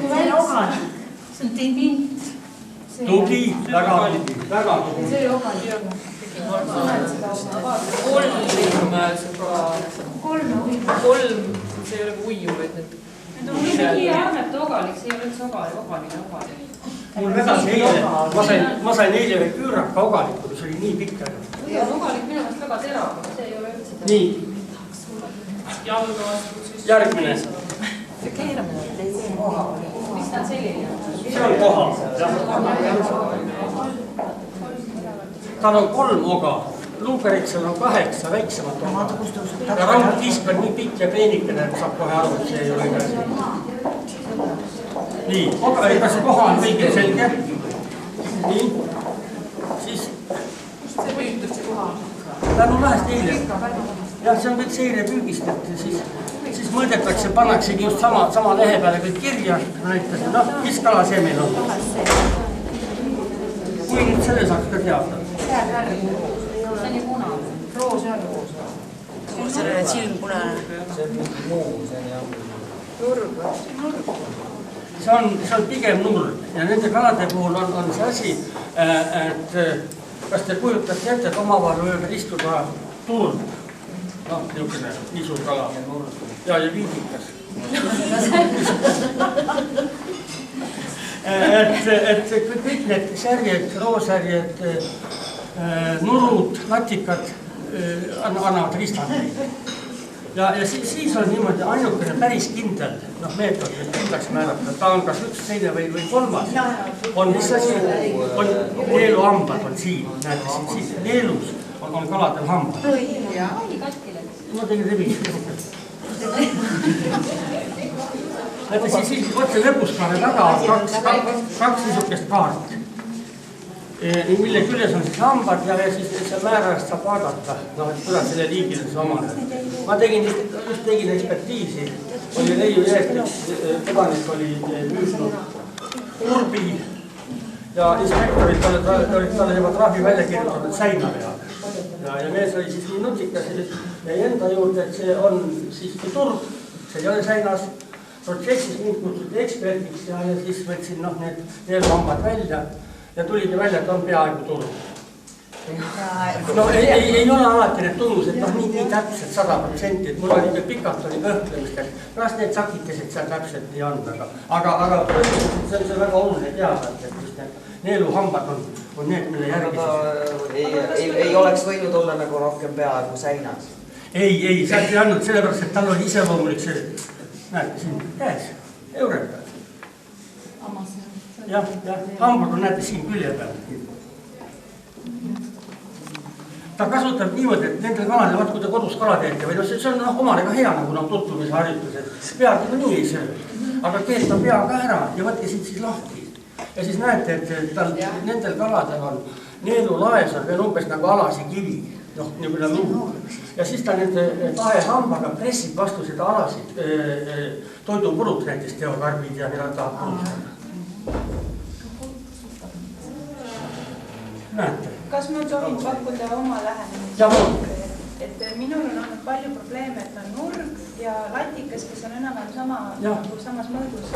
meil oli... See on tibint. Tugi, väga tugi. See oli okali. Kolm, see ei ole uiu, et need... Need on mingi armete ogalik, see ei ole üldse ogaline. Mul vedas eile, ma sain eile veel küüraka ogalikud, mis oli nii pikk. See on ogalik minu meelest väga terav, see ei ole üldse. Nii. Jalga astud siis... Järgmine. Mis ta on selline? See on koha. Tal on 3 oga. Luuperitsel on 8 väiksemat oga. Ja raudkisk on nii pikk ja peenikene, et saab kohe aru, et see ei ole käsi. Nii, kas see koha on kõigil selge? Nii. Siis... See mõjutab see koha? Tänu lahest eile. Jah, see on kõik seirepüügist, et siis mõõdetakse, pannaksegi just sama lehe peale kõik kirja. Mis kala see meil on? Kui nüüd selle saaks ka teada? See on ju punane. Roos ja roos. See on silm punane. See on mingi muu, see on jah. Nurg. See on pigem nurg ja nende kalade puhul on see asi, et kas te kujutate ette, et omavahel võivad istuda turg. Niisugune isukala ja viidikas. Et kõik need särjed, roosärjed, nurud, latikad annavad ristandeid. Ja siis on niimoodi ainukene päris kindel meetod, et kindlaks määrata. Ta on kas üks, teine või kolmas. On mis asi, on neeluhambad on siin, näete siin, neelus on kaladel hambad. Ma tegin revist. Näete siis otse lõpuskaare taga on kaks niisugust kaart, mille küljes on siis hambad ja siis see määrast saab vaadata, et kuidas selle liigile see omaneb. Ma just tegin ekspertiisi, oli Leiu Jäästeks, kodanik oli püüsnud urbi ja inspektorid olid talle juba trahvi välja kirjutatud säina peale. Ja mees oli siis nii nutikas ja enda juurde, et see on siiski turg, see ei ole säinas. Protsessis mind kutsuti ekspertiks ja siis võtsin need neelhambad välja ja tuligi välja, et on peaaegu turg. No ei ole alati need tunnused nii täpselt 100%, et mul oli pikalt oli kõhklemist, et kas need sakikesed seal täpselt nii on, aga see on väga oluline teada, et just need neeluhambad on need, mille järgi ei oleks võinud olla nagu rohkem peaaegu säinas. Ei, sealt ei andnud sellepärast, et tal oli iseloomulik see, näete siin käes, eure peal. Jah, hambad on näete siin külje peal. Ta kasutab niimoodi, et nendel kaladel, vaat kui te kodus kala teete, või see on omale ka hea, nagu tutvumise harjutus, et peagi nii ei söö. aga keeta pea ka ära ja võtke siit siis lahti. Ja siis näete, et tal, nendel kaladel on neelulaes on veel umbes nagu alasi kivi, noh, niisugune luu. Ja siis ta nende kahe hambaga pressib vastu seda alasid toidupuruks, näiteks teokarbid ja mida tahab puruks. Näete. Kas ma tohin pakkuda oma lähenemist? Et minul on olnud palju probleeme, et on nurg ja latikas, kes on enam-vähem samas mõõdus.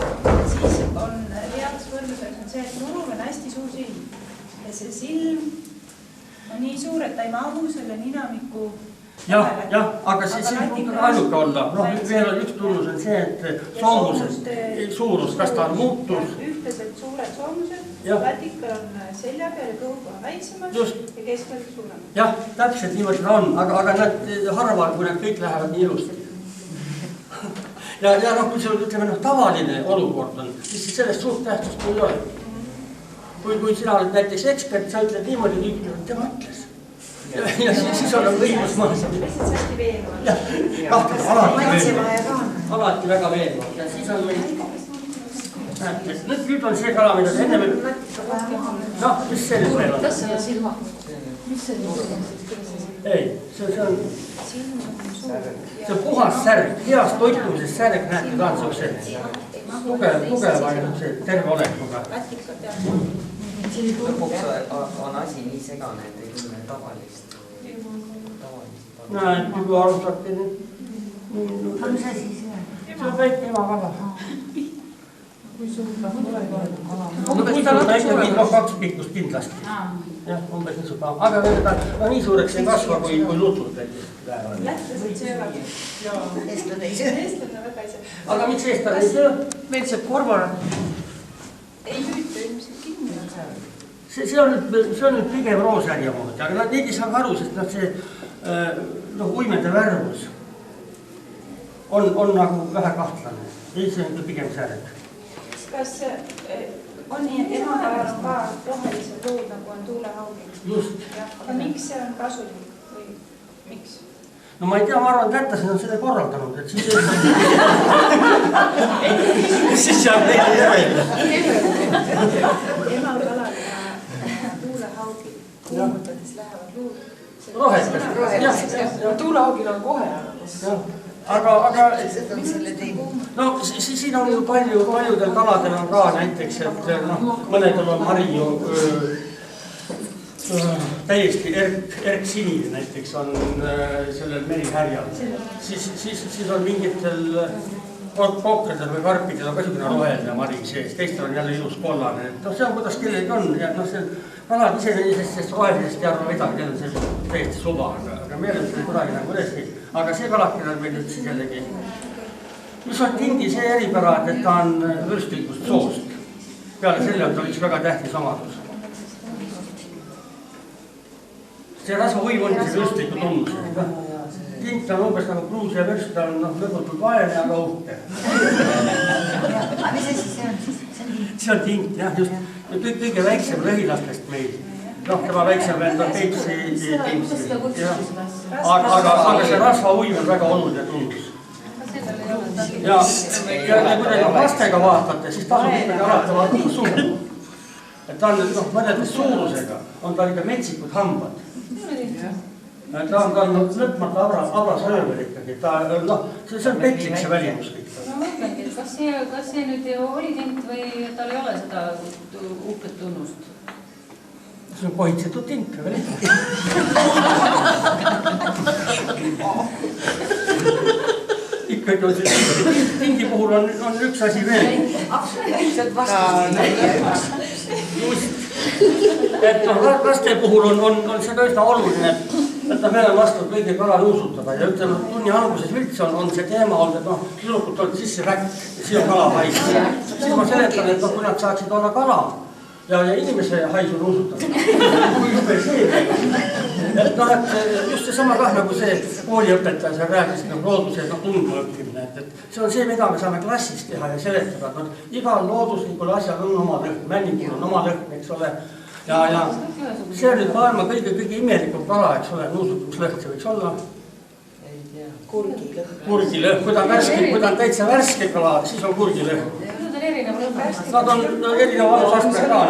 Siis on heaks võrdluseks on see, et nurul on hästi suur silm. Ja see silm on nii suur, et ta ei mahu selle ninamiku jah, aga see silm on ainuke olla. Veel on üks tunnus on see, et soomused suurus, kas ta on muutus. Ühtlaselt suured soomused, latikal on selja peal ja kõhukoha väiksemad ja keskel suuremad. Jah, täpselt niimoodi ta on, aga nad harvad, kui nad kõik lähevad nii ilusti. Ja noh, kui see ütleme tavaline olukord on, siis sellest suurt tähtsust ei ole. Kui sina oled näiteks ekspert, sa ütled niimoodi, et tema ütles. Ja siis on õigus maha. Lihtsalt hästi veenvad. Alati väga veenvad. Ja siis on meil... Nüüd on see kala, mida enne veel... Noh, mis see nüüd veel on? Kas see on silmak? Mis see nüüd on? Ei, see on... See on puhas särg, heas toitumises särg, näete, ta on siukse tugeva ja terve olekuga. Lõpuks on asi nii segane, et ei tunne tavalist. Näe, kui arvustati nüüd. Mis asi see on? See on väike emakala. Kui suur ta on? Kui ta on väike, 2 pikkust kindlasti. Jah, umbes nii suur. Aga nii suureks ei kasva, kui lutud lähevad. Lähtlased söövad. Eestlane ei söö. Eestlane väga ei söö. Aga miks eestlane ei söö? Meil see korval. Ei hüüta ilmselt kinni. See on nüüd pigem roosärja moodi, aga nad neid ei saa aru, sest nad see uimede värvus on nagu vähe kahtlane. Ei, see on pigem särg. Kas on nii, et emakalal on ka rohelised luud, nagu on tuulehaugil? Just. Aga miks see on kasulik või miks? No ma ei tea, ma arvan, tätlased on selle korraldanud, et siis siis saab neid järele. Emakalal ja tuulehaugil kuumutades lähevad luud. Rohelised. Tuulehaugil on kohe. Aga no siin on ju paljudel kaladel on ka näiteks, et mõnedel on Marju täiesti erksinine näiteks on sellel merihärjal. Siis on mingitel kokkedel või karpidel on ka niisugune roheline mari sees, teistel on jälle ilus kollane. See on kuidas kellegi on ja see kalad iseenesest rohelisest ei arva midagi, need on see täiesti suva, aga meil on see kuidagi nagu üleski. Aga see kalakene on meil nüüd siis jällegi, mis on tindi see eripära, et ta on vürstlikust soost. Peale selle on ta üks väga tähtis omadus. See rasva võib on see vürstliku tunnus. Tint on umbes nagu Gruusia vürst, ta on lõputult vaene, aga uhke. Mis asi see on siis? See on tint, jah, just. Kõige väiksem lõhilastest meil. Noh, tema väiksem vend on Peipsi tint. Aga see rasva uim on väga oluline tunnus. Ja kui te lastega vaatate, siis tasub ikkagi alati vaadata suur. Et ta on mõnedes suurusega, on ta ikka metsikud hambad. Ta on lõpmata abrasöövel ikkagi. See on petlik see välimus kõik. Ma mõtlengi, et kas see nüüd oli tint või tal ei ole seda uhket tunnust? See on pohitsetud tint. Ikkagi on see tindi puhul on üks asi veel. Absoluutselt vastus. Just. Et laste puhul on see ka üsna oluline, et me oleme vastu kõige kala nuusutada ja ütleme, tunni alguses üldse on see teema olnud, et tüdrukult on sisse väkk, siia kala haisu. Siis ma seletan, et kui nad saaksid olla kala ja inimese haisu nuusutada, kui jube see. Et just see sama kah nagu see kooliõpetaja seal rääkis looduse tundma õppimine, et see on see, mida me saame klassis teha ja seletada. Igal looduslikul asjal on oma lõhn, männikul on oma lõhn, eks ole. Ja see on nüüd maailma kõige imelikum kala, eks ole, nuusutuslõhn, see võiks olla. kurgilõhn, kui ta on täitsa värske kala, siis on kurgilõhn. Nad on erineva lõhn. Nad on erineva valusastme ka.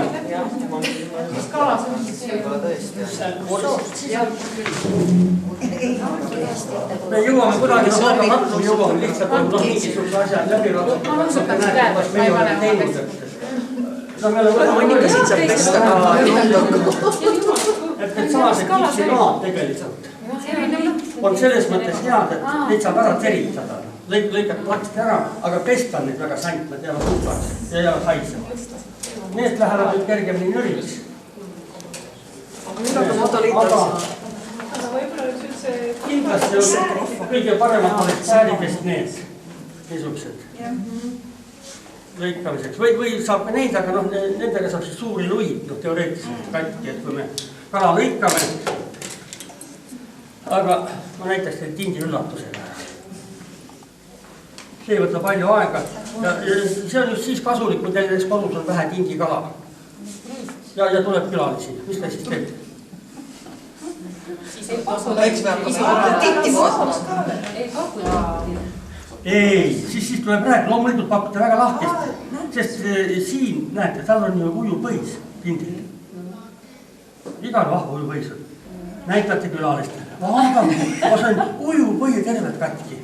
Mis kala see on siis see? Me jõuame kuidagi, väga rattu jõuame, lihtsalt on mingisuguse asja läbi rattu. Ma võtaks käed, ma ei pane vaadest. Monnikasid saab pesta ka. Et samased kipsimaad tegelikult on selles mõttes head, et neid saab ära teritada. Lõikad plaksti ära, aga pesta neid väga sant, nad jäävad upaks ja jäävad haisema. Need lähevad nüüd kergemini nüriks. Kindlasti on kõige paremad olid säärikest need, niisugused lõikamiseks. Või saab ka neid, aga nendega saab siis suuri luid, teoreetiliselt katki, et kui me kala lõikame. Aga ma näitaks teid tindi üllatusega. See ei võtta palju aega ja see on just siis kasulik, kui teil kodus on vähe tindikala. Ja tuleb külalisi. Mis te siis teete? Siis ei paku. Ei, siis tuleb rääk. Loomulikult pakute väga lahkesti. Sest siin, näete, tal on ju ujupõis tindil. Igal vahva ujupõis on. Näitate külalistele. Ma sain ujupõi tervelt katki.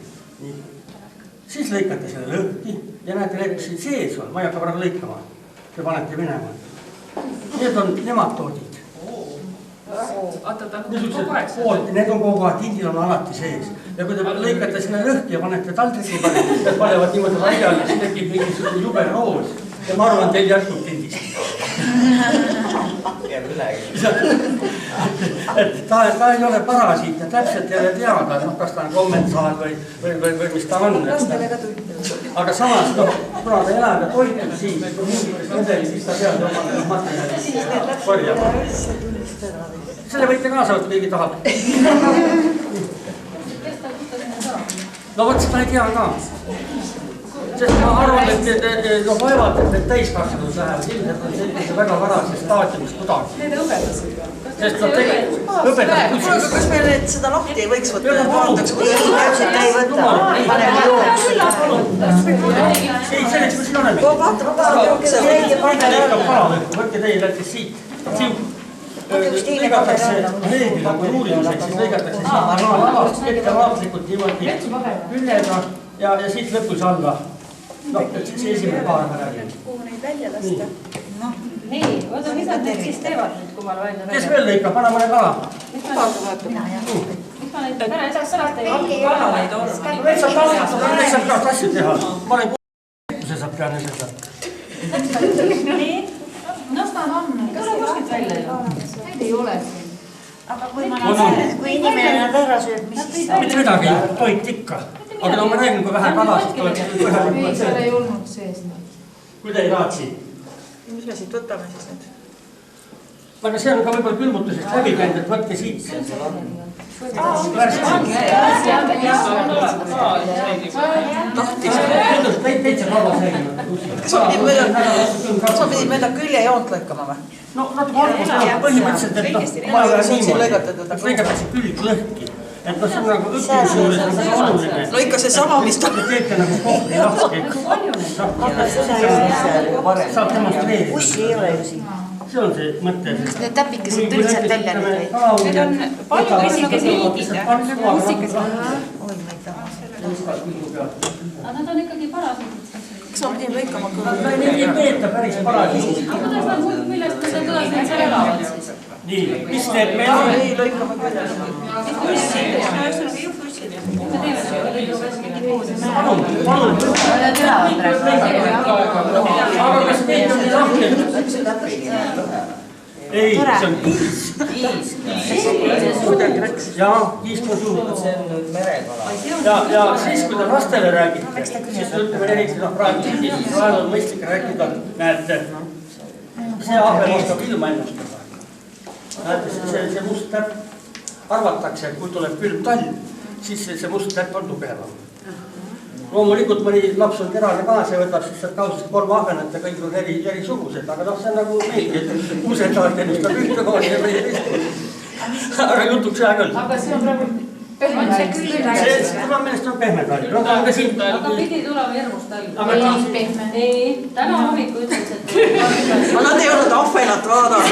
Siis lõikate selle lõhki ja näete, et siin sees on. Ma ei hakka praegu lõikama. Te panete minema. Need on nematoodid. Need on kogu aeg, tindil on alati sees. Ja kui te lõikate selle lõhki ja panete taldriki paned, need panevad niimoodi laiali, siis tekib mingisugune jube roos. Ja ma arvan, teil jätkub tindist. Et ta ei ole parasiit ja täpselt ei ole teada, kas ta on kommensaal või mis ta on. Aga samas, kuna ta elab ja toitub siin, kui mingitest vedeli, siis ta peab oma materjali korjama. Selle võite kaasa võtta, keegi tahab. No võt, seda ei tea ka. Sest ma arvan, et vaevalt, et need täiskasvanud lähevad, ilmselt on sellise väga varase staatiumist kuidagi. Need õpetasid ka. Sest nad tegelikult õpetasid kuskil. Kas me seda lahti ei võiks võtta ja vaataks, kui täpselt ei võtta? Paneme jooksu. Ei, selleks me siin oleme. Võtke teie läti siit. Lõigatakse reeglina, kui uurimuseks, siis lõigatakse siit alast ettevaatlikult niimoodi küljega ja siit lõpus alla. See esimene paar me räägime. Kuhu neid välja lasta? Nii, oota, mis nad nüüd siis teevad nüüd, kui ma loen? Kes veel lõikab, panna mõne kala? Miks ma neid pärast ei kala neid orma? Neid saab ka asju teha. Ma olen see saab teha seda. Nii, nas nad on, kas ei kuskilt välja ju? Neid ei ole siin. Aga kui inimene nad ära sööb, mis siis saab? Mitte midagi, toit ikka. Aga ma räägin, kui vähe kalasid tuleb. Ei, seal ei olnud sees. Kui te ei raatsi? Mis me siit võtame siis nüüd? Aga see on ka võib-olla külmutusest läbi käinud, et võtke siit. Täitsa kaua säilima. Kas ma pidin mööda küljejoont lõikama või? No natuke arvustada põhimõtteliselt, et ma ei ole niimoodi. Lõigatakse külg lõhki. Et see on nagu õppimisjuures on väga oluline. No ikka see sama, mis ta... Te teete nagu kohti lahti. Saab demonstreerida. Ussi ei ole ju siin. See on see mõte. Kas need täpikesed tõltsad välja neid? Need on palju kõsikese liidid. Ussikesed. Oi, ma ei taha. Aga nad on ikkagi parasiidid. Kas ma pidin lõikama kõrval? Neid ei peeta päris parasiidid. Aga kuidas nad muud, millest nad kuidas need seal elavad siis? Nii, mis need meil on? Ei, lõikama küll. Palun. Aga kas neid on lahti? Ei, see on kiisk. Jaa, kiisk on suur. See on nüüd merekala. Ja siis, kui te lastele räägite, siis ütleme eriti, praegu on mõistlik rääkida, näete, see ahvel oskab ilma ennustada. Näete, see must täpp, arvatakse, et kui tuleb külm talv, siis see must täpp on tugevam. Loomulikult mõni laps on terane kaas ja võtab siis sealt kausest 3 ahvenat ja kõik on eri sugused, aga see on nagu meelgi, et usetaat ennustab ühte kooli ja meie teist. Aga jutuks hea küll. Aga see on praegu Tema meelest on pehme talv. Aga pidi tulema hirmus talv. Ei, pehme. Ei, täna hommiku ütles, et... Nad ei olnud ahvelat vaadanud.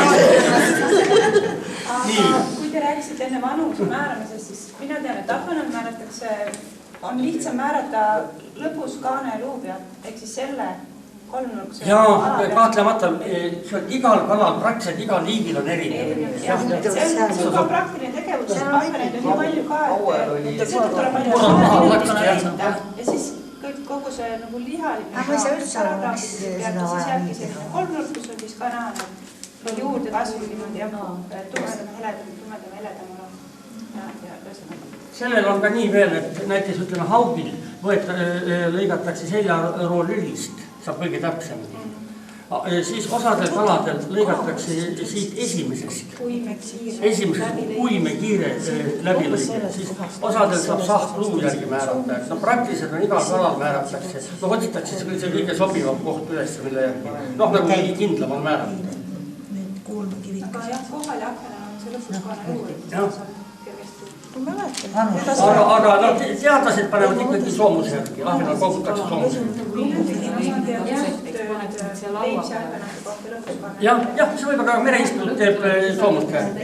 Aga kui te rääkisite enne vanuse määramisest, siis mina tean, et ahvenad määratakse, on lihtsam määrata lõpus kaane ja luu pealt, ehk siis selle kolmnurkse. Jaa, kahtlemata, igal kalal, praktiliselt igal liigil on erinev. See on super praktiline tegevus, ahveneid on nii palju ka, et seda tuleb palju ja siis kogu see nagu lihaline paragrahvis peab siis jääbki selline kolmnurk, kus on siis ka näha juurde kasvu niimoodi tumedama heledamale. Sellel on ka nii veel, et näiteks ütleme haugil lõigatakse seljaroo lülist, saab kõige täpsemini. Siis osadel kaladel lõigatakse siit esimesest uimekiire läbilõige. Siis osadel saab sahtluu järgi määrata. No praktiliselt on igal kalal määratakse. No otsitakse see kõige sobivam koht üles, mille järgi. Noh, nagu kõige kindlam on määrata. Aga jah, kohal ja akvenal on see lõpus kaane luu. Aga teadlased panevad ikkagi soomuse järgi. Ahvenal kogutakse soomuse järgi. Jah, see võib aga mereinstituut teeb soomust järgi.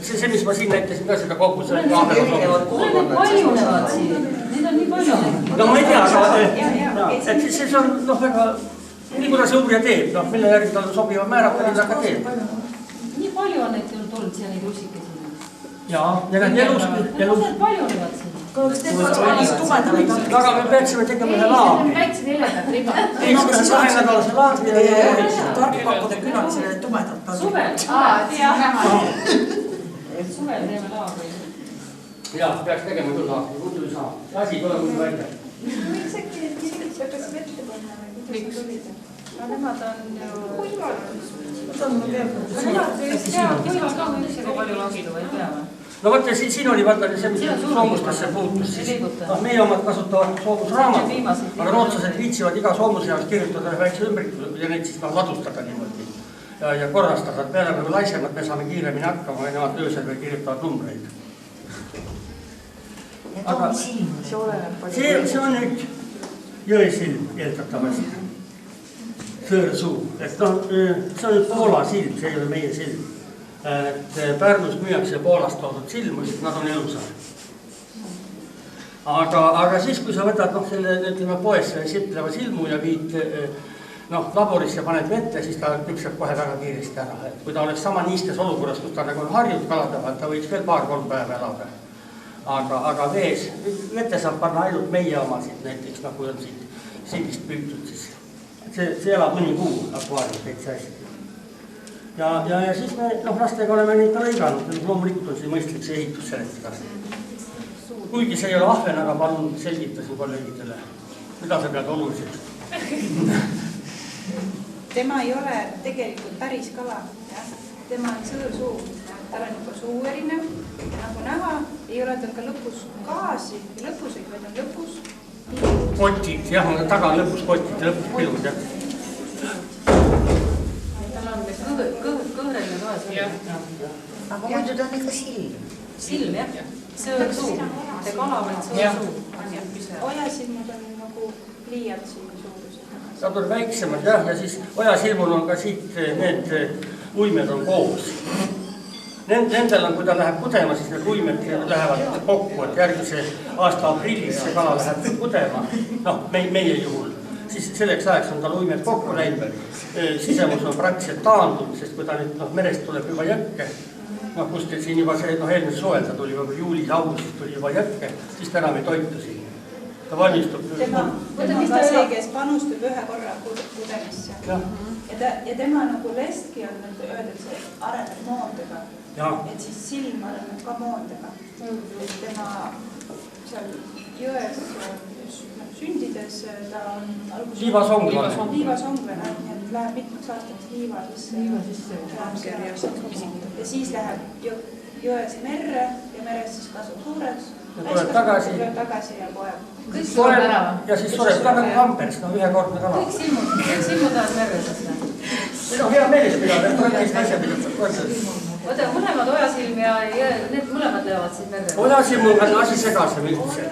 See, mis ma siin näitasin ka seda kogu selle ahvenal soomust. Need paljunevad siin. Need on nii paljunevad. No ma ei tea, et see on väga... Nii kuidas see uurija teeb, mille järgi tal on sobiva määrata, nii ta ka teeb. Nii palju on neid tulnud siia neid ussikesi. Jaa, ja need elus... Need paljunevad siin. Aga me peaksime tegema ühe laag. Väikse neljandad ribad. Ei, siis vahenädalase laag. Tark pakkuda külalisele tumedalt. Suvel. Suvel teeme laaga. Jaa, peaks tegema küll laag, muidu ei saa. Asi tuleb muidu välja. Miks äkki kindlasti peaks vette panna või kuidas nad olid? No nemad on ju... No võtta, siin oli vaata see, mis soomustesse puutus. Meie omad kasutavad soomusraamat, aga rootslased viitsivad iga soomuse jaoks kirjutada väikse ümbriku ja neid siis ladustada niimoodi ja korrastada. Me oleme laisemad, me saame kiiremini hakkama ja nemad öösel veel kirjutavad numbreid. Aga see on nüüd jõesilm eeldatavasti. Sõõrsuu. See on nüüd Poola silm, see ei ole meie silm. Pärnus müüakse Poolast toodud silmu, sest nad on elusad. Aga siis, kui sa võtad selle poes sipleva silmu ja viid laborisse paned vette, siis ta küpseb kohe väga kiiresti ära. Kui ta oleks sama niistes olukorras, kus ta on harjud kalade vahel, ta võiks veel 2-3 päeva elada. Aga vees, vette saab panna ainult meie omasid näiteks, nagu on siit püütud siis. See elab mõni kuu akvaarium täitsa hästi. Ja siis me lastega oleme neid ka lõiganud. Loomulikult on see mõistlik see ehitus seletada. Kuigi see ei ole ahven, aga palun selgitasin kolleegidele, mida sa pead oluliseks. Tema ei ole tegelikult päris kala. Tema on sõõrsuu. Tal on juba suu erinev. Nagu näha, ei ole tal ka lõpus gaasi. Lõpus ei, vaid on lõpus. Kotid, jah, on taga lõpus kotid ja lõpus pilud, jah. Tal on kõhreline ka see. Aga muidu ta on ikka silm. Silm, jah. Sõõrsuu. See kala on sõõrsuu. Ojasilmud on nagu pliiatsi suurused. Nad on väiksemad, jah, ja siis ojasilmul on ka siit need uimed on koos. Nendel on, kui ta läheb kudema, siis need uimed lähevad kokku, et järgmise aasta aprillis see kala läheb kudema, meie juhul. Siis selleks ajaks on tal uimed kokku läinud, sisemus on praktiliselt taandunud, sest kui ta nüüd merest tuleb juba jõkke, kust siin juba see, eelmise suvel ta tuli juba juulis, augustis tuli juba jõkke, siis ta enam ei toitu siin. Ta valmistub. Tema on see, kes panustab ühe korra kudemisse. Ja tema nagu lestki on, öeldakse, areneb moondega. Et siis silm areneb ka moondega. Et tema seal jões sündides ta on liivasonglane, nii et läheb mitmeks aastaks liiva sisse. Ja siis läheb jões merre ja meres siis kasvab suureks. Tuleb tagasi ja poeb. Ja siis sureb tagasi kampers, ühekordne kala. Kõik silmud tahavad merre tõsta. Hea meeles pidada, et tuleb teist asja pidada. Oota, mõlemad Ojasilm ja need mõlemad lähevad siis merre? Ojasilm on asi segasem üldse.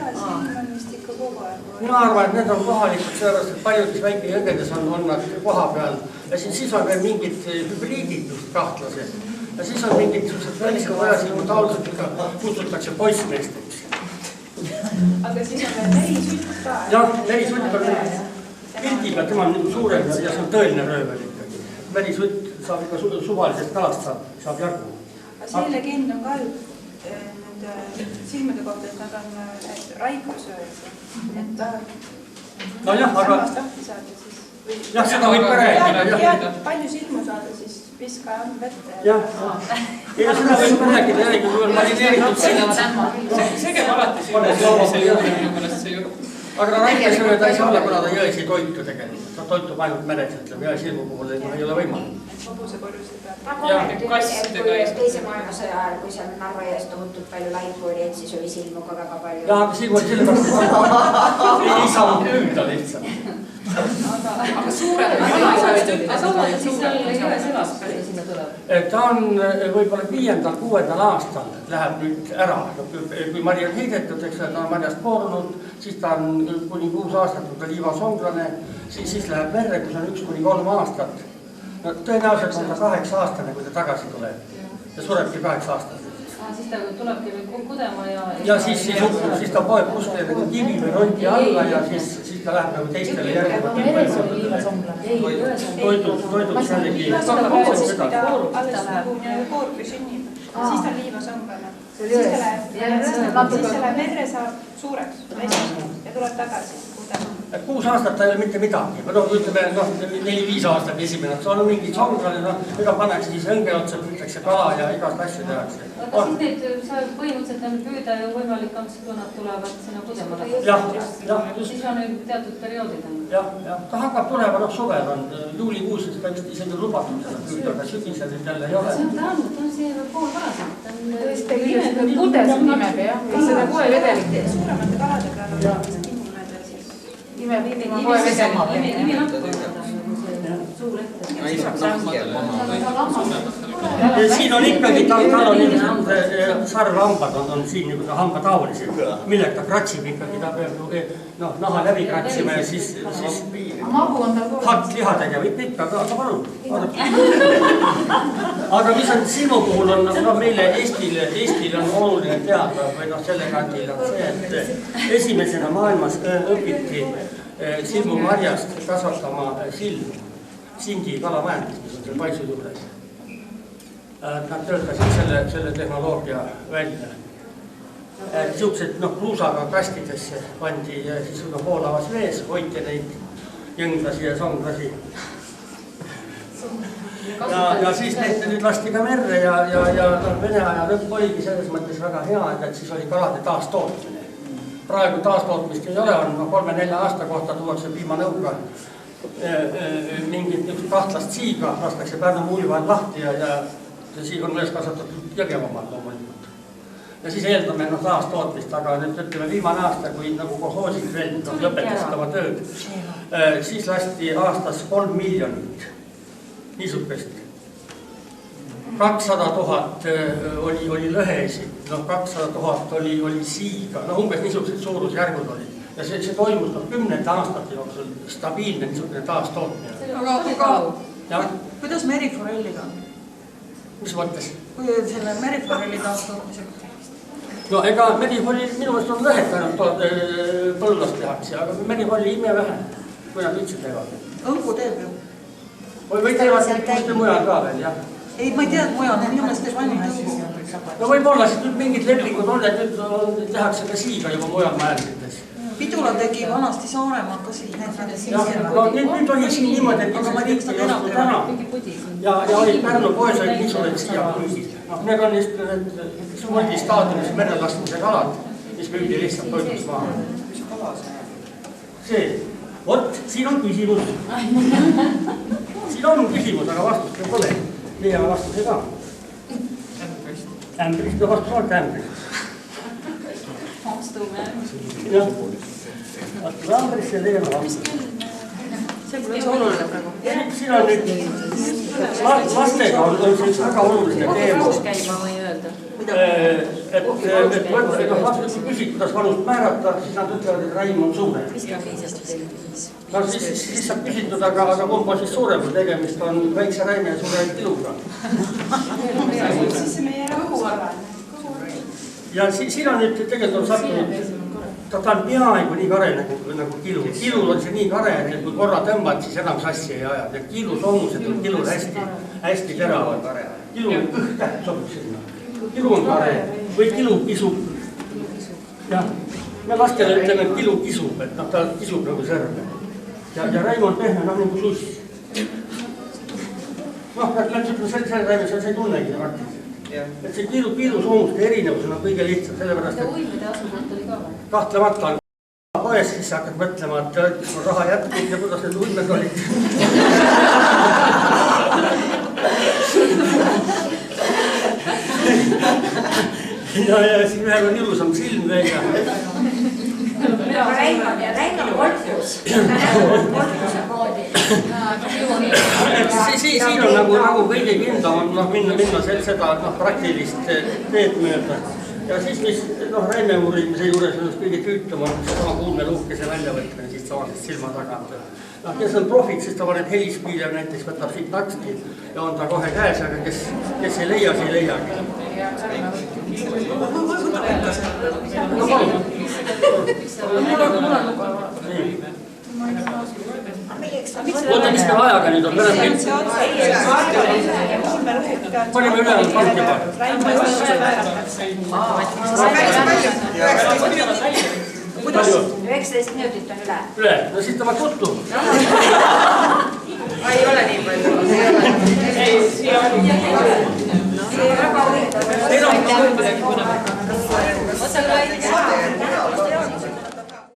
Mina arvan, et need on kohalikud sellepärast, et paljudes väike jõgedes on nad koha peal. Ja siis on veel mingid hübriidid kahtlased. Ja siis on mingid välised Ojasilmu taolised, mida kutsutakse poissmeesteks. Aga siis on veel Merisütt ka. Jah, Merisütt on pildiga, tema on suurem ja see on tõeline röövel ikkagi. Merisütt saab ikka suvalisest kalast saab jagu. Aga see legend on ka nüüd silmade kohta, et nad on raikusööd. Et samast lahti saada siis. Jah, seda võib ka rääkida. Ja palju silmu saada siis viska vette. Jah, ja seda võib ka rääkida järgi, kui on marineeritud silm. See käib alati silma. Aga raikesööda ta ei saa olla, kuna ta jões ei toitu tegelikult. Ta toitub ainult meres, ütleme, jõesilmu puhul ei ole võimalik. Teise maailmasõja ajal, kui seal Narva jões tohutult palju laipu oli, et siis oli silmu ka väga palju. Jah, aga silmu oli sellepärast, ei saanud püüda lihtsalt. Aga suured siis seal jões elas, palju sinna tuleb? Ta on võib-olla 5.–6. aastal läheb nüüd ära. Kui Mari on heidetud, eks ta on marjast koorunud, siis ta on kuni 6 aastat, kui ta liivasonglane, siis läheb merre, kus on 1–3 aastat. No, tõenäoliselt on ta 8 aastane, kui ta tagasi tuleb. Ja surebki 8 aastat. Siis ta tulebki kudema ja siis ta poeb kuskile nagu kivi või ronti alla ja siis ta läheb nagu teistele toiduks jällegi. Alles nagu koorbi sünnib, siis ta liivasonglane. Siis ta läheb merre, saab suureks ja tuleb tagasi kudema. 6 aastat ta ei ole mitte midagi. Ütleme, 4-5 aastat esimene. See on mingi songlane, mida pannakse siis õnge otsa, püütakse kala ja igast asju tehakse. Aga siis neid põhimõtteliselt on püüda ju võimalik on, kui nad tulevad sinna kudema. Siis on ju teatud perioodid. Jah. Ta hakkab tulema, suvel on juulikuus, siis ta isegi lubatud seda püüda, aga sügisel jälle ei ole. Ta on siia pool varaselt. Kudes nimeb, jah? Seda kohe vedelik. Suuremate kalade peal on Nime poevedelik. Nimi suur ette. Siin on ikkagi, tal on niisugused sarvehambad on siin niisugune hambataolised, millega ta kratsib ikkagi, ta peab ju naha läbi kratsima ja siis hakk liha tegema, ikka, aga palun. Aga mis on silmu puhul on meile Eestile on oluline teada või selle kandil on see, et esimesena maailmas õpiti silmumarjast kasvatama silmu. Sindi kalamajandis, mis on selle paisu juures. Nad töötasid selle tehnoloogia välja. Siuksed kruusaga kastidesse pandi ja siis poolavas vees hoiti neid jõnglasi ja songlasi. Ja siis nüüd lasti ka merre ja Vene aja lõpp oligi selles mõttes väga hea, et siis oli kalade taastootmine. Praegu taastootmist ei ole, on 3-4 aasta kohta tuuakse piimanõuga mingit kahtlast siiga, lastakse Pärnu muuli vahel lahti ja see siig on üles kasvatatud Jõgevamal loomulikult. Ja siis eeldame taastootmist, aga nüüd ütleme viimane aasta, kui nagu kolhoosid veel lõpetasid oma tööd, siis lasti aastas 3 miljonit niisugust. 200 000 oli lõhesid, 200 000 oli siiga, umbes niisugused suurusjärgud olid. Ja see toimus 10 aastate jooksul stabiilne niisugune taastootmine. Aga kuidas meriforelliga on? Mis mõttes? Kui selle meriforelli taastootmisega? No ega meriforelli minu meelest on lõhet ainult põllast tehakse, aga meriforelli ime vähe, kui nad üldse teevad. Õngu teeb ju. Või teevad kuskil mujal ka veel, jah? Ei, ma ei tea, et mujal, minu meelest teeb ainult õngu. No võib-olla siis nüüd mingid lepingud on, et nüüd tehakse ka siiga juba mujal majandites. Pidula tegi vanasti Saaremaa ka siin. Nüüd oli siin niimoodi, et aga ma liiksin just täna. Ja olid Pärnu poes olid niisugused siia püüdid. Need on just multistaadiumis merelastmise kalad, mis püüdi lihtsalt toiduks maha. Mis kala see? See. Vot, siin on küsimus. Siin on küsimus, aga vastust ei pole. Leiame vastuse ka. Ämbrist, vastus on ämbrist. Astume. Jah. Vastus ämbrist ja leiame vastuse. see pole üldse oluline praegu. Siin on nüüd lastega on see väga oluline teema. Käima või öelda. Et lapsed küsid, kuidas vanust määrata, siis nad ütlevad, et Raim on suurem. No siis saab küsitud, aga kumb on siis suurem, kui tegemist on väikse Raime ja suure Kiluga. Siis see meie õhuala. Ja siin on nüüd tegelikult on sattunud, ta on peaaegu nii kare nagu Kilu. Kilul on see nii kare, et kui korra tõmbad, siis enam sassi ei aja. Kilu soomused on Kilul hästi teravad. Kilu kõht sobib sinna. Kilu on kare või Kilu kisub. Ja me lastele ütleme, et Kilu kisub, et ta kisub nagu sõrme. Ja Raim on pehme, nagu suss. Läks ütleme selle Raime, see ei tunnegi praktiliselt. Et see Kilu soomuste erinevus on kõige lihtsam, sellepärast, et uimide asukoht oli ka või? Kahtlemata on poes, siis sa hakkad mõtlema, et kus on raha jätkub ja kuidas need uimed olid. Ja siin ühel on ilusam silm veel ja... Raim on volkus. Volkuse moodi. Siin on nagu kõige kindlam minna seda praktilist teed mööda. Ja siis mis Raime uurimise juures on kõige tüütum on seesama kuulmeluhkese väljavõtmine siit samasest silma tagant. Kes on profid, siis ta paneb helispiiler näiteks, võtab siit naksti ja on ta kohe käes, aga kes ei leia, see ei leiagi. Oota, mis meil ajaga nüüd on? Panime ülejäänud palki paar. 19 minutit on üle. Üle? No siis ta peaks tuttu. Ei ole nii palju.